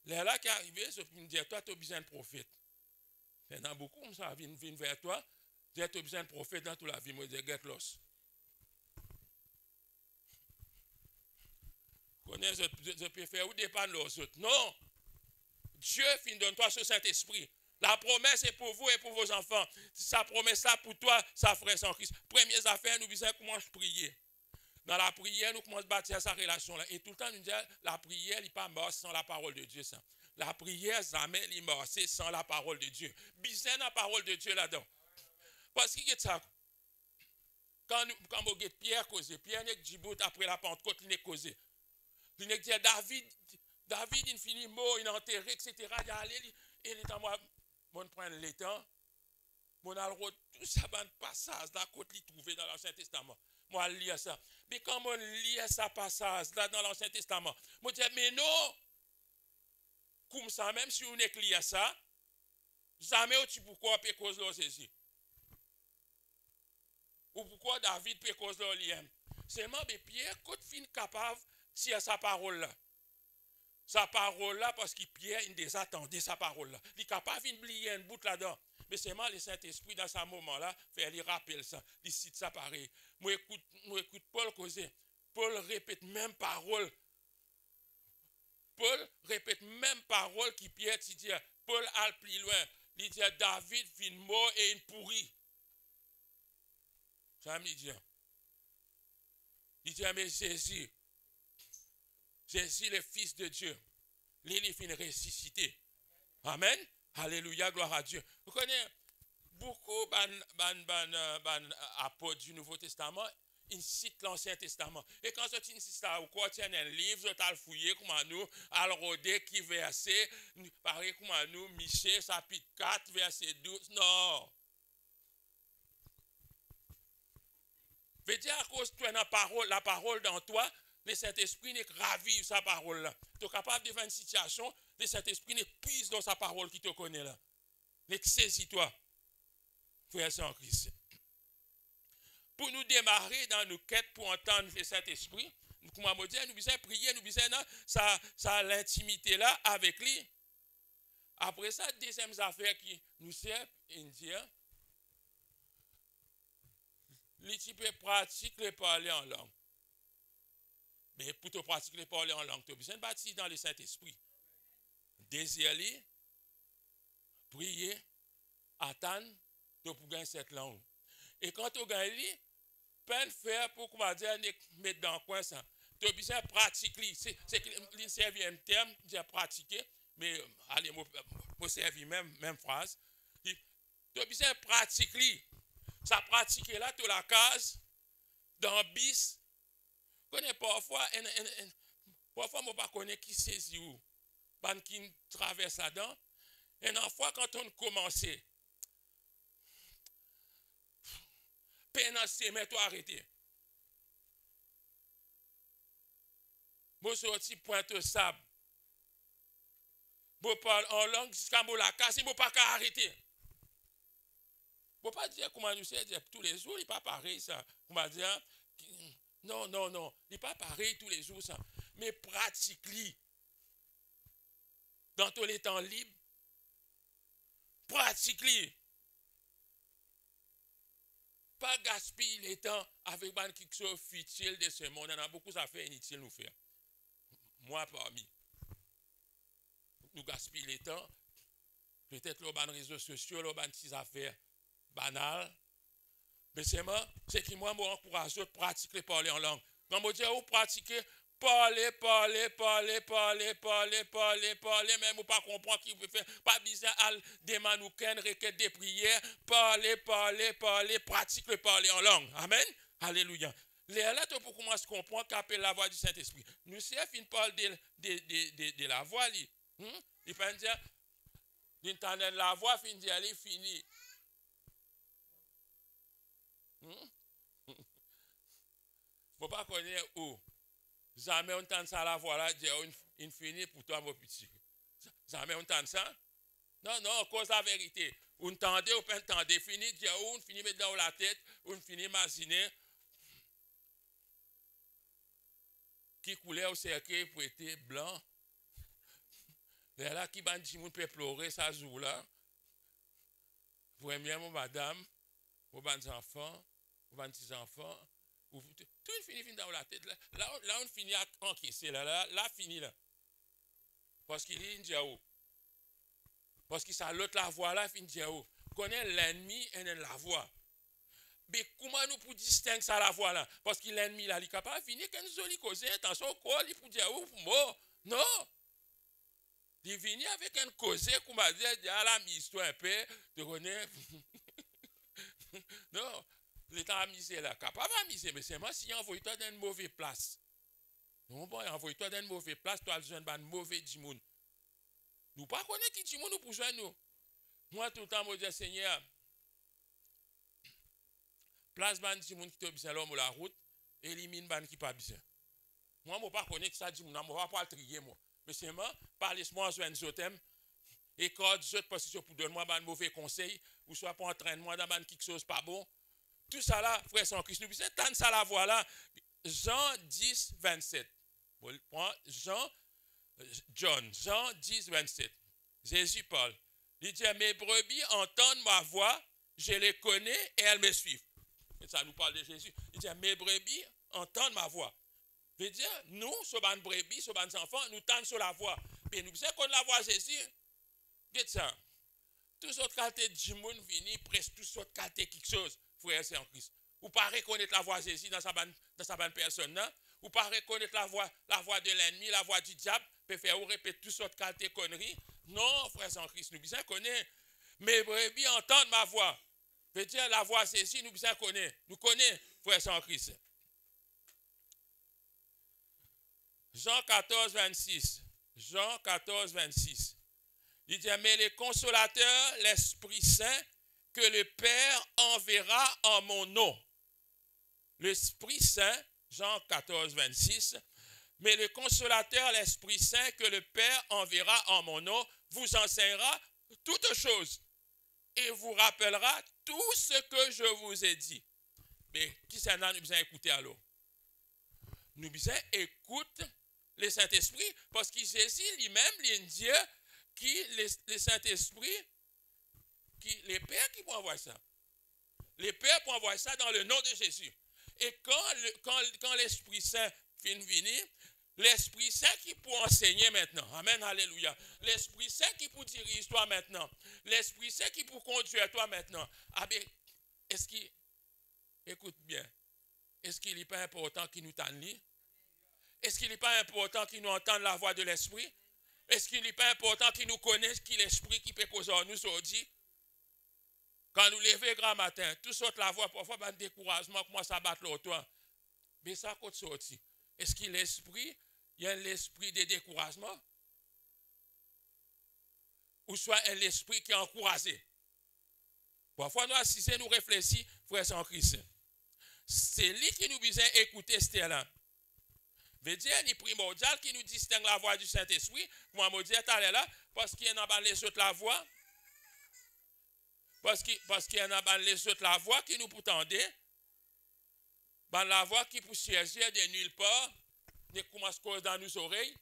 Là qui est arrivé, je me dire, toi, tu as besoin de prophète. Il y en a beaucoup comme ça, viennent vers toi. Tu as besoin de prophète dans toute la vie, moi je dis, get lost. Je peux faire ou dépendre les autres. Non. Dieu fin donne-toi ce Saint-Esprit. La promesse est pour vous et pour vos enfants. Sa promesse là pour toi, ça ferait sans Christ. Première affaire, nous disons comment je prier. Dans la prière, nous commençons à bâtir sa relation là. Et tout le temps, nous disons, la prière, il n'est pas mort sans la parole de Dieu. Ça. La prière, jamais il est mort sans la parole de Dieu. Bizarre la parole de Dieu là-dedans. Parce qu'il y a ça. Quand on a Pierre causé, Pierre n'est que après la Pentecôte, il n'est causé. Il n'est que David, il finit mort, il est enterré, etc. Il est allé, il est en moi, on prend le temps, on a tout ça dans le passage, là, côté il trouvé dans l'Ancien Testament. Moi, je lis ça. Mais quand on lit ça passage, là, dans l'Ancien Testament, je dis, mais non, comme ça, même si on est lié ça, jamais tu pourquoi peut cause de Jésus. Ou pourquoi David peut cause de l'IM. Seulement, mais Pierre, quand il est capable de tirer sa parole là. Sa parole là, parce que Pierre, il déjà attendait sa parole là. Il est capable d'oublier un bout là-dedans. Mais seulement le Saint-Esprit, dans ce moment-là, fait lui rappeler ça. Il cite ça pareil. Moi, écoute Paul causer. Paul répète même parole. Paul répète même parole qui Pierre dit. Paul a plus loin. Il dit David fin mort et il pourrit. Ça me dit. Il dit, mais Jésus, le Fils de Dieu, il finit ressuscité. Amen. Alléluia, gloire à Dieu. Vous connaissez beaucoup d'apôtres du Nouveau Testament, ils citent l'Ancien Testament. Et quand tu cites ça, ou quoi, tu as un livre, tu as le fouillé, comment nous, à le rôder, qui verset, pareil, comment nous, Michée, chapitre 4, verset 12. Non. Veut dire à cause de toi, la parole dans toi, le Saint-Esprit n'est ravive sa parole là. Tu es capable de faire une situation, le Saint-Esprit n'est puise dans sa parole qui te connaît là. Saisis-toi, frère en Christ. Pour nous démarrer dans nos quêtes pour entendre le Saint-Esprit, comme on dit, nous besoin prier, nous besoin ça l'intimité là avec lui. Après ça, deuxième affaire qui nous sert, indien, tu peux pratiquer parler en langue. Mais pour te pratiquer parler en langue, tu as besoin de bâtir dans le Saint-Esprit. Désirer, prier, attendre, tu peux gagner cette langue. Et quand tu gagnes, peine faire pour comment dire, mettre dans le coin ça. Tu as besoin de pratiquer. C'est le servir un terme, dire pratiquer, mais allez, moi servir même phrase. Tu as besoin de pratiquer. Ça pratiquer là, tu la case, dans bis. Je connais parfois, parfois, je ne connais pas qui saisit où, qui traverse là-dedans. Et une fois, quand on commence, pénancer, mais toi arrêter. Moi, sorti pointe au sable. Je parle en langue jusqu'à la casse, je ne peux pas arrêter. Je ne peux pas dire comment nous c'est dire tous les jours, il n'est pas pareil ça. Comment dire, non, il n'est pas pareil tous les jours ça. Mais pratique-le. Dans tous les temps libres, pratique-le. Pas gaspiller les temps avec des qui sont futiles de ce monde. Il y en a beaucoup d'affaires inutiles nous faire. Moi parmi. Nous gaspillons les temps. Peut-être les réseaux sociaux, les petites affaires banales. Mais c'est que moi, je encourage à pratiquer parler en langue. Quand je dis vous pratiquez, parler, même vous pas comprendre qui vous faire, pas besoin de demander ou requête de prière, parler, pratiquer parler en langue. Amen. Alléluia. Là, tu peux commencer à comprendre qu'appelle la voix du Saint-Esprit. Nous, si on parle de la voix, il peut dire, d'entendre la voix, fin d'y aller, fini. Je ne pas connaître où. Jamais on entend ça la voix là, dire une fini pour toi, mon petit. Jamais on entend ça. Non, cause la vérité. On entendait, on peut entendre, fini, dire on finit mettre dans la tête, on finit imaginer qui coulait au cercueil pour être blanc. Là, qui bandit, on peut pleurer ça jour là. Premièrement, madame, vos enfants, vos petits enfants, tout finit dans la tête. Là, on finit à encaisser. Là, fini là. Parce qu'il est indiao. Parce que ça l'autre la voix là, fin indiao. Connaît l'ennemi et la voix. Mais comment nous pouvons distinguer ça la voix là? Parce que l'ennemi là, il est capable de finir qu'une jolie cause. Attention, quoi, il peut dire mort. Non. Il vient avec un causé, comme on dit, il a la mise toi un peu, tu connais. Non, l'état amusé là, capable d'amuser, mais c'est moi si envoie toi dans une mauvaise place. Non, bon, envoie toi dans une mauvaise place, toi, tu as un mauvais djimoun. Nous pas connaître qui djimoun nous pour jouer nous. Moi, tout le temps, je dis, Seigneur, place ban djimoun qui te besoin l'homme ou la route, élimine ban qui pas besoin. Moi, je ne pas connaître ça djimoun, je ne vais pas le trier, moi. Mais c'est moi, parlez-moi en jouant un et quand d'autres positions pour donner moi un mauvais conseil, ou soit pour entraîner moi dans quelque chose pas bon. Tout ça là, frère sans Christ, nous puissions entendre ça la voix là. Jean 10, 27. John 10, 27. Jésus parle. Il dit, mes brebis entendent ma voix, je les connais et elles me suivent. Et ça nous parle de Jésus. Il dit, mes brebis entendent ma voix. Il veut dire, nous, ce ban brebis, ce ban enfants, nous tendons sur la voix. Mais nous puissions connaître la voix de Jésus. Qu'est-ce ça? Tous autres qualités de monde viennent, presque tous autres qualités quelque chose, frère, c'est en Christ. Ou pas reconnaître la voix de Jésus dans sa bonne personne, non? Ou pas reconnaître la voix de l'ennemi, la voix du diable, peut faire ou répéter toutes sortes de conneries. Non, frères en Christ, nous bien connaître. Mais bien entendre ma voix. Veut dire la voix de Jésus, nous bien connaître. Nous connaissons, frères en Christ. Jean 14, 26. Jean 14, 26. Il dit, mais le consolateur, l'Esprit Saint, que le Père enverra en mon nom. L'Esprit Saint, Jean 14, 26, mais le consolateur, l'Esprit Saint, que le Père enverra en mon nom, vous enseignera toutes choses et vous rappellera tout ce que je vous ai dit. Mais qui s'en a, nous besoin écouter alors? Nous besoin écouter le Saint-Esprit parce que Jésus lui-même, il dit qui le Saint-Esprit, qui les pères qui vont envoyer ça. Les pères vont envoyer ça dans le nom de Jésus. Et quand l'Esprit Saint finit venir, l'Esprit Saint qui peut enseigner maintenant. Amen, alléluia. L'Esprit Saint qui peut diriger toi maintenant. L'Esprit Saint qui peut conduire toi maintenant. Ah bien, est-ce qu'il, écoute bien, est-ce qu'il n'est pas important qu'il nous tende? Est-ce qu'il n'est pas important qu'il nous entende la voix de l'Esprit? Est-ce qu'il n'est pas important qu'il nous connaisse qui l'Esprit qui peut causer en nous aujourd'hui? Quand nous levons grand matin, tout saute la voix, parfois, un découragement commence à battre l'autre. Mais ça, quand sorti, est-ce qu'il l'esprit, il y a l'esprit de découragement? Ou soit l'esprit qui est encouragé? Parfois, nous assistons, nous réfléchissons, frères en Christ. C'est lui qui nous besoin écouter ce là. Veut dire, il est primordial qui nous distingue la voix du Saint-Esprit. Moi, je dis, là, parce qu'il y en a les autres la voix. Parce qu'il y en a les autres la voix qui nous prétendaient. La voix qui peut siéger de nulle part, ne commence à cause dans nos oreilles.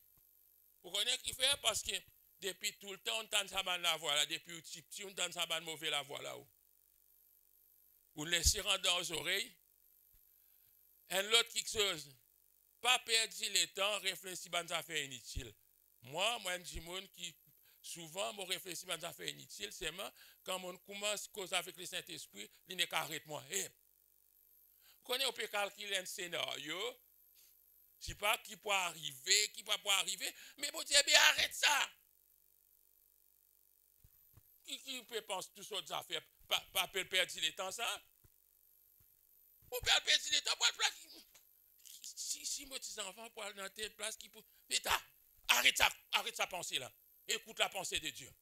Vous connaissez qui fait? Parce que depuis tout le temps, on entend ça la voix là. Depuis le petit, on entend ça mauvais la voix là. Vous laissez rentrer dans les oreilles. Et l'autre qui chose, pas perdre le temps, réfléchir à des affaires inutiles. Moi, je dis qui souvent, je réfléchis à des affaires inutiles, c'est moi, quand on commence à causer avec le Saint-Esprit, il n'est qu'arrête moi. Hey, vous connaissez, on peut calculer un scénario, je ne sais pas qui peut arriver, qui ne peut pas arriver, mais vous dites, bien arrête ça. Qui peut penser toutes sortes d'affaires, pas perdre le temps, ça? Ou perdre le temps pour le place. Si mes petits enfants pour aller dans telle place qui peut. Arrête ça pensée là. Écoute la pensée de Dieu.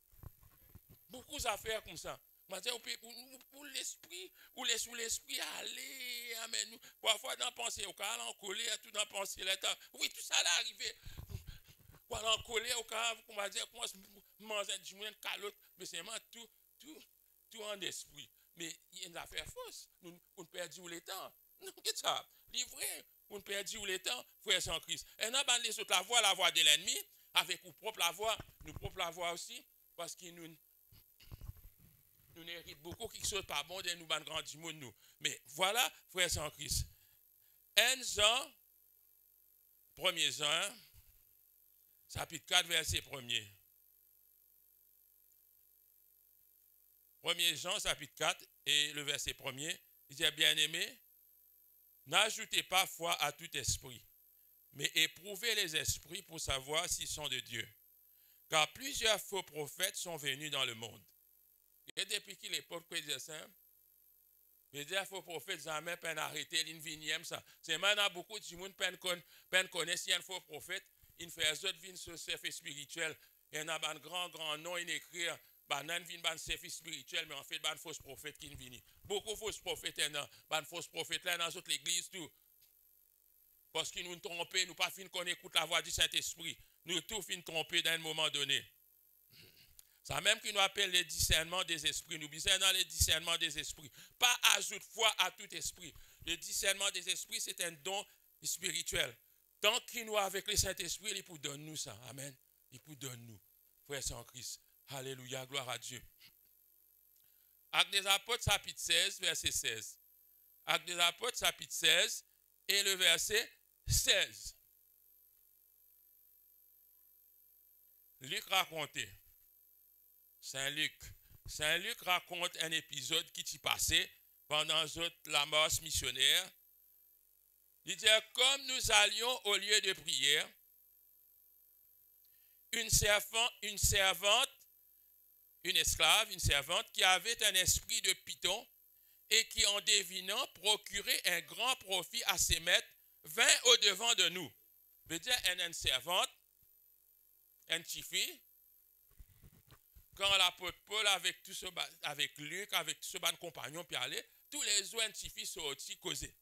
Beaucoup d'affaires comme ça. Pour l'esprit, ou laisse l'esprit aller, amen. Nous, parfois dans la pensée, au cas en colère, tout dans la pensée là. Oui, tout ça là arrivé. Ou en colère, au cas, on va dire, comment manger du monde calotte, mais c'est vraiment tout en esprit. Mais il y a une affaire fausse. On perd le temps. Non, qu'est-ce que ça? Livré. On perd le temps, frères en Christ. Et nous avons les autres la voix de l'ennemi, avec nous propre la voix, nous propre la voix aussi, parce que nous héritons beaucoup qui ne sont pas bons de nous, ban grand du monde, nous. Mais voilà, frères en Christ. 1 Jean, 1er Jean, chapitre 4, verset 1er. 1er Jean, chapitre 4, et le verset 1er, il dit, bien-aimé, n'ajoutez pas foi à tout esprit, mais éprouvez les esprits pour savoir s'ils sont de Dieu. Car plusieurs faux prophètes sont venus dans le monde. Et depuis qu'il est l'époque de Saint, plusieurs faux prophètes jamais peine arrêter l'invinième ça. C'est maintenant beaucoup de monde peine connaître si un faux prophète, il fait les autres vignes sur surf spirituel. Il y en a un grand nom, il écrit nan vin ban surf spirituel, mais en fait ban faux prophète qui vient. Beaucoup de faux prophètes ban faux prophètes là dans toute l'église tout. Parce qu'ils nous trompent, nous pas fin qu'on écoute la voix du Saint-Esprit. Nous tout fin tromper dans un moment donné. Ça même qui nous appelle le discernement des esprits. Nous disons dans le discernement des esprits. Pas ajoute foi à tout esprit. Le discernement des esprits, c'est un don spirituel. Tant qu'il nous avec le Saint-Esprit, il peut donner nous ça. Amen. Il peut donner nous. Frères en Christ. Alléluia, gloire à Dieu. Actes des Apôtres, chapitre 16, verset 16. Actes des Apôtres, chapitre 16, et le verset 16. Luc racontait. Saint Luc raconte un épisode qui s'y passait pendant la marche missionnaire, il dit, comme nous allions au lieu de prière, une servante qui avait un esprit de python et qui, en devinant, procurait un grand profit à ses maîtres, vint au-devant de nous. Veut dire, une servante, une petite fille, quand l'apôtre Paul avec Luc, avec tous ses compagnons, puis allait, tous les jours, une petite fille sortit causer.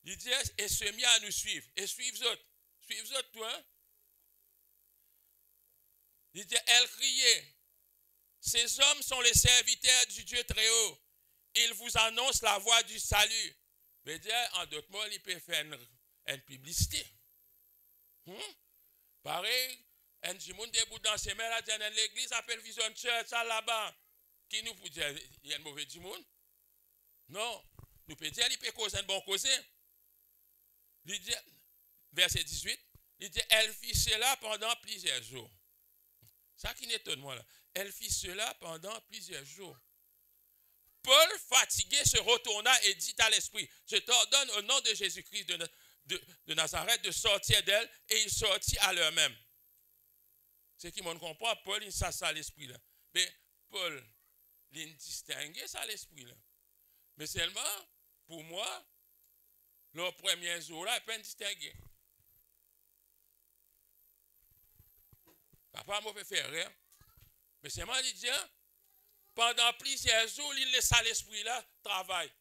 Il dit, et se mit à nous suivre. Et suivez autres, toi. Il dit, elle criait, ces hommes sont les serviteurs du Dieu très haut. Ils vous annoncent la voie du salut. Veut dire, en d'autres mots, il peut faire une publicité. Pareil, un Jimoun debout dans ses mains, là, l'église appelle Vision Church, ça là-bas. Qui nous peut dire, il y a un mauvais Jimoun? Non. Nous peut dire, il peut causer un bon causé. Il dit, verset 18, il dit, elle fit cela pendant plusieurs jours. Ça qui n'étonne moi là. Elle fit cela pendant plusieurs jours. Paul, fatigué, se retourna et dit à l'esprit, je t'ordonne au nom de Jésus-Christ de Nazareth de sortir d'elle, et il sortit à l'heure même. C'est qui m'en comprend, Paul, il ça à l'esprit là. Mais Paul, il distinguait ça à l'esprit là. Mais seulement, pour moi, le premier jour là, il peut distinguer. Papa m'a fait faire rire. Mais seulement, il dit, pendant plusieurs jours, il laisse à l'esprit là travailler.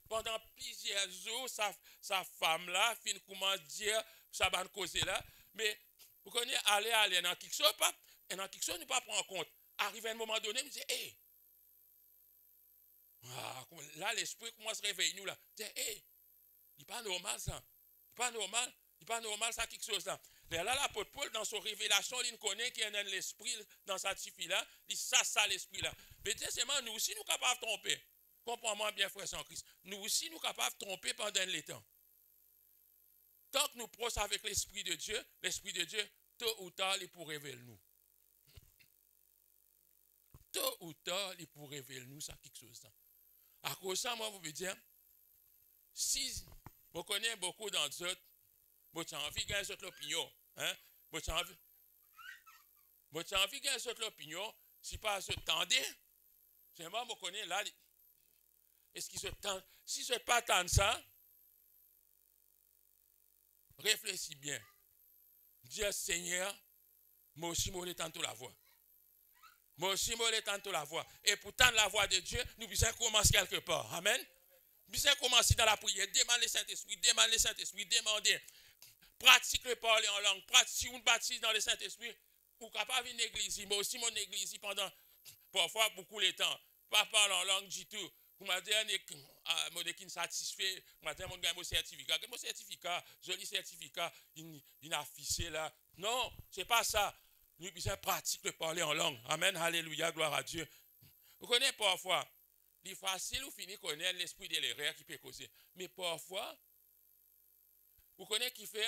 Pendant plusieurs jours, sa femme là, fin comment dire, ça va causer là. Mais, vous connaissez, aller dans quelque chose, dans quelque chose, nous ne pas prendre en compte. Arrivé à un moment donné, il me dit, hé, là, l'esprit commence à réveiller nous là. Il dit, hé, il n'est pas normal ça. Il n'est pas normal. Il n'est pas normal ça, quelque chose là. Mais là, l'apôtre Paul, dans son révélation, il connaît qu'il y a l'esprit dans sa petite fille là. Il dit, ça, l'esprit là. Mais seulement, nous aussi, nous sommes capables de tromper. Comprends-moi bien, frère sans Christ. Nous aussi, nous sommes capables de tromper pendant les temps. Tant que nous proches avec l'Esprit de Dieu, tôt ou tard, il pourrait révéler nous. Tôt ou tard, il pourrait révéler nous, ça, quelque chose. À cause de ça, moi, vous veux dire, si vous connaissez beaucoup d'entre eux, vous avez envie de gagner l'opinion. Hein? Vous avez envie de gagner l'opinion, si pas se tendez, c'est moi, vous connaissez là, est-ce qu'ils se tendent? Si ce n'est pas tant ça, réfléchis bien. Dis, Seigneur, moi aussi, moi, tantôt la voix. Moi aussi, moi, tantôt la voix. Et pour tendre la voix de Dieu, nous devons commencer quelque part. Amen. Nous devons commencer dans la prière. Demandez le Saint-Esprit, demandez. Pratique le parler en langue. Pratique une baptise dans le Saint-Esprit. Ou capable une église. Moi aussi, mon église, pendant parfois beaucoup de temps. Pas parler en langue du tout. Vous m'avez dit, moi, qui ne satisfait, vous m'avez dit, mon gars, mon certificat. Mon certificat, joli certificat, il a affiché là. Non, ce n'est pas ça. Nous devons pratiquer le parler en langue. Amen, alléluia, gloire à Dieu. Vous connaissez parfois, il est facile ou finir connaître l'esprit de l'erreur qui peut causer. Mais parfois, vous connaissez qui fait,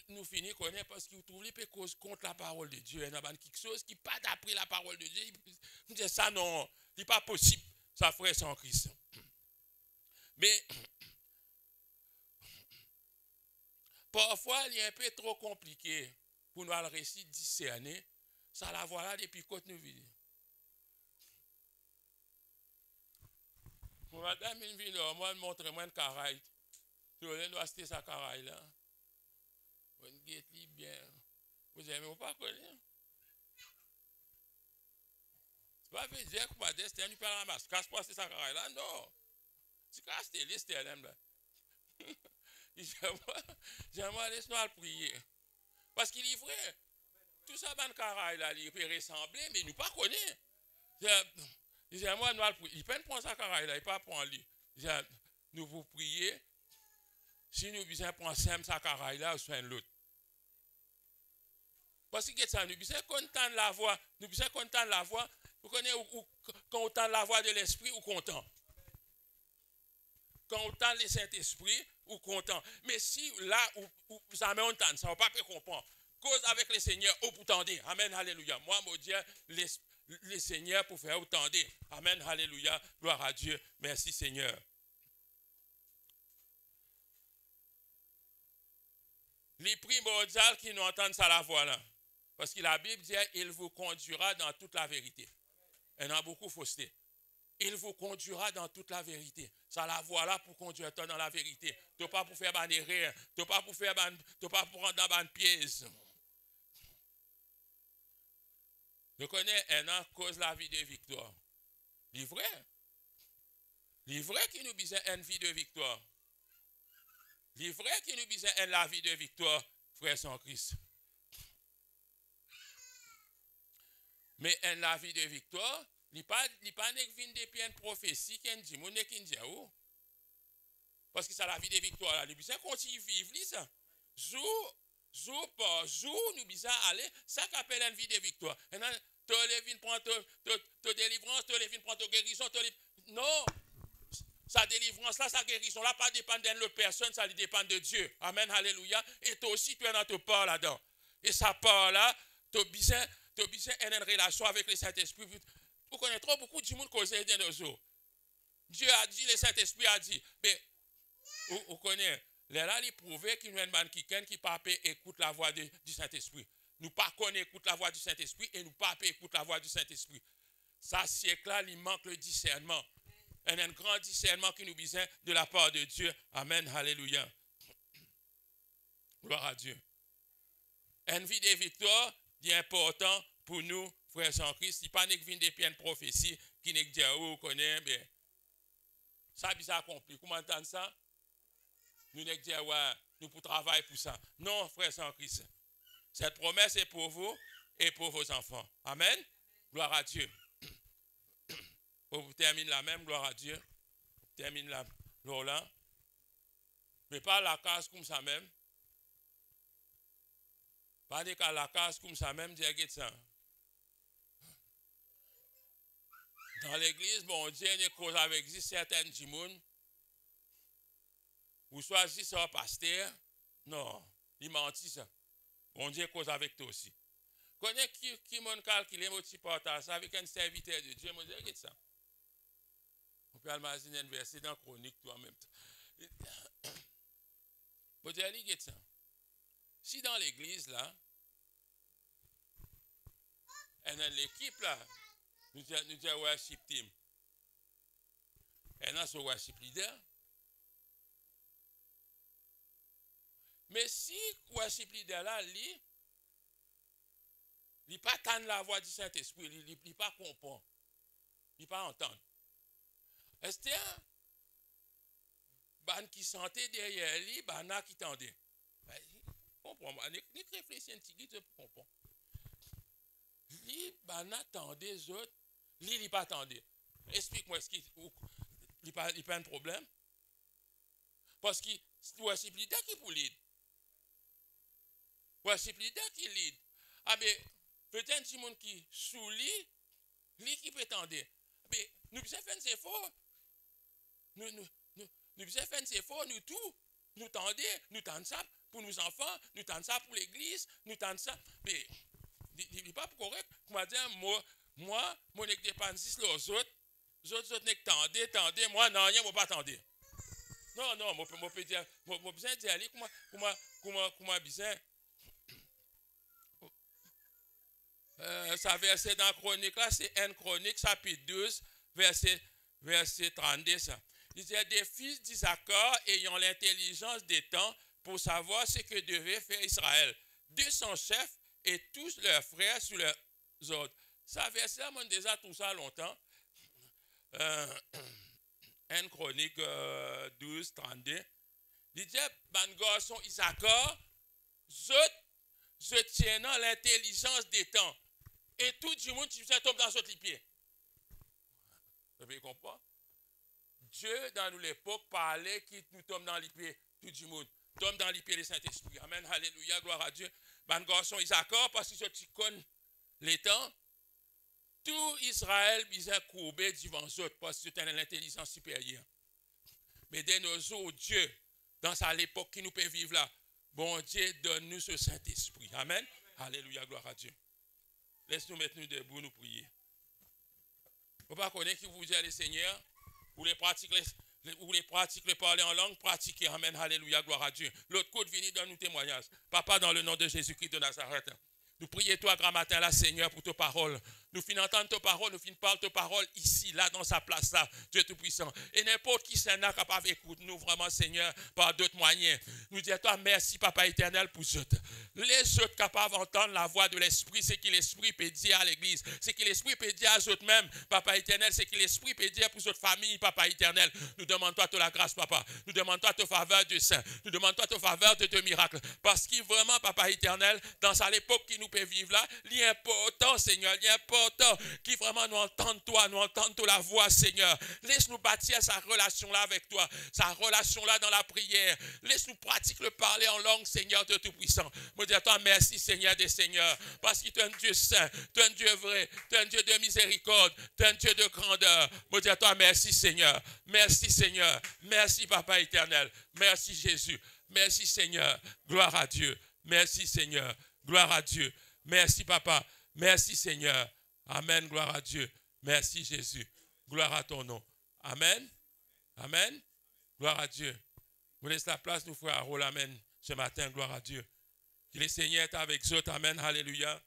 nous finissons connaître parce qu'il trouve qu'il peut causer contre la parole de Dieu. Il y a quelque chose qui n'a pas d'après la parole de Dieu. Nous disons ça, non, il n'est pas possible. Ça frère sans Christ. Mais parfois, il est un peu trop compliqué pour nous le récit discerner. Ça la voilà depuis côte nous vivons. Pour madame, une ville, moi, montre-moi une caraïte. Tu veux nous acheter sa caraïte là. Une guette bien. Vous aimez pas connaître? Pas veut dire que modeste, il n'y a pas la masse. Casse pas ces sacrailles là, non. Tu casses tes listes, là. J'aimerais laisse-nous à prier. Parce qu'il est vrai. Tout ça, ban caraï là, il peut ressembler, mais il ne pas connaît. J'aimerais nous à prier. Il peut prendre sa caraï là, il ne peut pas prendre lui. Nous vous prier. Si nous besoin prendre sa caraï là, ou soit l'autre. Parce que ça, nous besoin content de la voix. Nous besoin content de la voix. Vous connaissez quand on entend la voix de l'esprit ou content. Quand on entend le Saint-Esprit ou content. Mais si là où jamais on entend ça, on ne peut pas comprendre. Cause avec le Seigneur, au bout tendez. Amen, alléluia. Moi, mon Dieu, le Seigneur pour faire autant de. Amen, alléluia, gloire à Dieu. Merci Seigneur. Les primordial qui nous entendent ça la voix là. Parce que la Bible dit, il vous conduira dans toute la vérité. Il y en a beaucoup fausseté. Il vous conduira dans toute la vérité. Ça la voix là pour conduire toi dans la vérité. Tu n'as pas pour faire ban erreur. Tu n'as pas pour faire tu pas pour rendre dans ban piège. Je connais un an cause la vie de victoire. C'est vrai. C'est vrai qu'il nous besoin une vie de victoire. C'est vrai qu'il nous besoin la vie de victoire, frère sans Christ. Mais la vie de victoire, il n'y a pas depuis une prophétie qui dit, mon qui dit, parce que c'est la vie de victoire. Nous besoin continuer à vivre ça. Jour par jour, nous besoin aller, ça qu'appelle une vie de victoire. Et non, tu viens prendre ta délivrance, tu viens prendre ta guérison, non. Sa délivrance là, sa guérison là, pas dépend d'une personne, ça dépend de Dieu. Amen, alléluia. Et toi aussi, tu es dans ta part là-dedans. Et sa part là, tu as besoin d'une relation avec le Saint-Esprit. Vous connaissez trop beaucoup de monde causer de nos jours. Dieu a dit, le Saint-Esprit a dit. Mais, vous connaissez, là, il prouvait qu'il y a un man qui pas écoute la voix du Saint-Esprit. Nous pas connaissons écoute la voix du Saint-Esprit et nous pas écoute la voix du Saint-Esprit. Ça, siècle là, il manque le discernement. Il y a un grand discernement qui nous besoin de la part de Dieu. Amen, alléluia. Gloire à Dieu. Une vie de victoire est important pour nous, frères en Christ. Il n'y a pas une prophétie qui n'est dit, vous connaissez, mais ça a bien accompli. Comment entendre ça? Nous n'est dit, ouais, nous pour travailler pour ça. Non, frères en Christ. Cette promesse est pour vous et pour vos enfants. Amen. Gloire à Dieu. Vous terminez la même, gloire à Dieu. Termine la là. Mais pas la case comme ça même. Pas de la case comme ça même, dire ça. Dans l'église, bon Dieu, il y a cause avec certaines gens. Vous choisissez un pasteur. Non, il mentit ça. Bon Dieu, cause avec toi aussi. Connais qui m'a calculé mon petit partage ça avec un serviteur de Dieu, moi dire ça. On peut imaginer un verset dans Chronique tout en même temps. Vous dire ça. Si dans l'église là, et dans l'équipe là, nous disons worship team. Et dans ce worship leader. Mais si worship leader là, il n'est pas entendre la voix du Saint-Esprit, il n'est pas comprendre, il n'est pas entendre. Est-ce que ban qui sentait derrière lui, ban qui tendait. Comprends-moi, ni réfléchir un petit peu pour comprendre. Lui, ban attendait les autres, lui, il n'est pas attendait. Explique-moi, est-ce qu'il n'y a pas un problème? Parce que c'est worship leader qui pour lead. Worship leader qui lead. Ah ben, peut-être un petit monde qui sous lui qui prétendait. Mais nous devons faire un effort. Nous devons faire un effort, nous tous. Nous tendons ça pour nos enfants, nous tendons ça pour l'église, nous tendons ça. Mais, il n'est pas correct. Comment dire, moi, mon dépendance les autres n'est que tendez, moi, non, rien, moi, pas tendez. Non, moi, peux dire, moi, besoin d'y aller, comment, besoin. Ça verset dans Chronique là, c'est 1 Chronique, chapitre 12, verset 32. Ça. Il y a des fils d'Isaacar ayant l'intelligence des temps pour savoir ce que devait faire Israël. 200 chefs et tous leurs frères sous leurs ordres. Ça verset là, on déjà tout ça longtemps. 1 Chronique 12, 32. Il dit, ban garçon Isaacar, je tiens dans l'intelligence des temps. Et tout le monde qui tombe dans ce pied. Vous comprenez? Dieu, dans l'époque, parlait qui nous tombe dans les pieds, tout le monde. Tombe dans les pieds du Saint-Esprit. Amen, alléluia, gloire à Dieu. Ban garçon Isaacar, parce que tu connais les temps, tout Israël bisait courbé devant eux, parce que tu as l'intelligence supérieure. Mais de nos jours, Dieu, dans l'époque qui nous peut vivre là, bon Dieu, donne-nous ce Saint-Esprit. Amen. Alléluia, gloire à Dieu. Laisse-nous mettre nous debout, nous prier. Vous ne connaissez qui vous dit les seigneurs, ou les pratiques le parler en langue, pratiquez. Amen, alléluia, gloire à Dieu. L'autre côté, venez dans nous témoignages. Papa, dans le nom de Jésus-Christ de Nazareth, nous prions toi, grand matin, là, Seigneur, pour tes paroles. Nous finissons d'entendre tes paroles, nous finissons de parler tes paroles ici, là, dans sa place, là, Dieu Tout-Puissant. Et n'importe qui s'en a capable d'écouter nous, vraiment, Seigneur, par d'autres moyens. Nous disons, toi, merci, Papa éternel, pour eux. Les autres capables d'entendre la voix de l'Esprit, c'est que l'Esprit peut dire à l'Église, c'est que l'Esprit peut dire à eux mêmes, Papa éternel, c'est que l'Esprit peut dire pour notre famille, Papa éternel. Nous demandons-toi de la grâce, Papa. Nous demandons-toi de faveur de saint. Nous demandons-toi de faveur de miracles. Parce que vraiment, Papa éternel, dans cette époque qui nous peut vivre là, l'important, Seigneur, l'important qui vraiment nous entende toi, nous entende la voix, Seigneur. Laisse-nous bâtir sa relation-là avec toi, sa relation-là dans la prière. Laisse-nous pratiquer le parler en langue, Seigneur de Tout-Puissant. Moi, dis à toi, merci, Seigneur des Seigneurs, parce que tu es un Dieu saint, tu es un Dieu vrai, tu es un Dieu de miséricorde, tu es un Dieu de grandeur. Moi, dis à toi, merci, Seigneur. Merci, Seigneur. Merci, Papa éternel. Merci, Jésus. Merci, Seigneur. Gloire à Dieu. Merci, Seigneur. Gloire à Dieu. Merci, Papa. Merci, Seigneur. Amen. Gloire à Dieu. Merci, Jésus. Gloire à ton nom. Amen. Amen. Gloire à Dieu. Vous laissez la place, nous frères Harold. Amen. Ce matin, gloire à Dieu. Que le Seigneur est avec eux. Amen. Alléluia.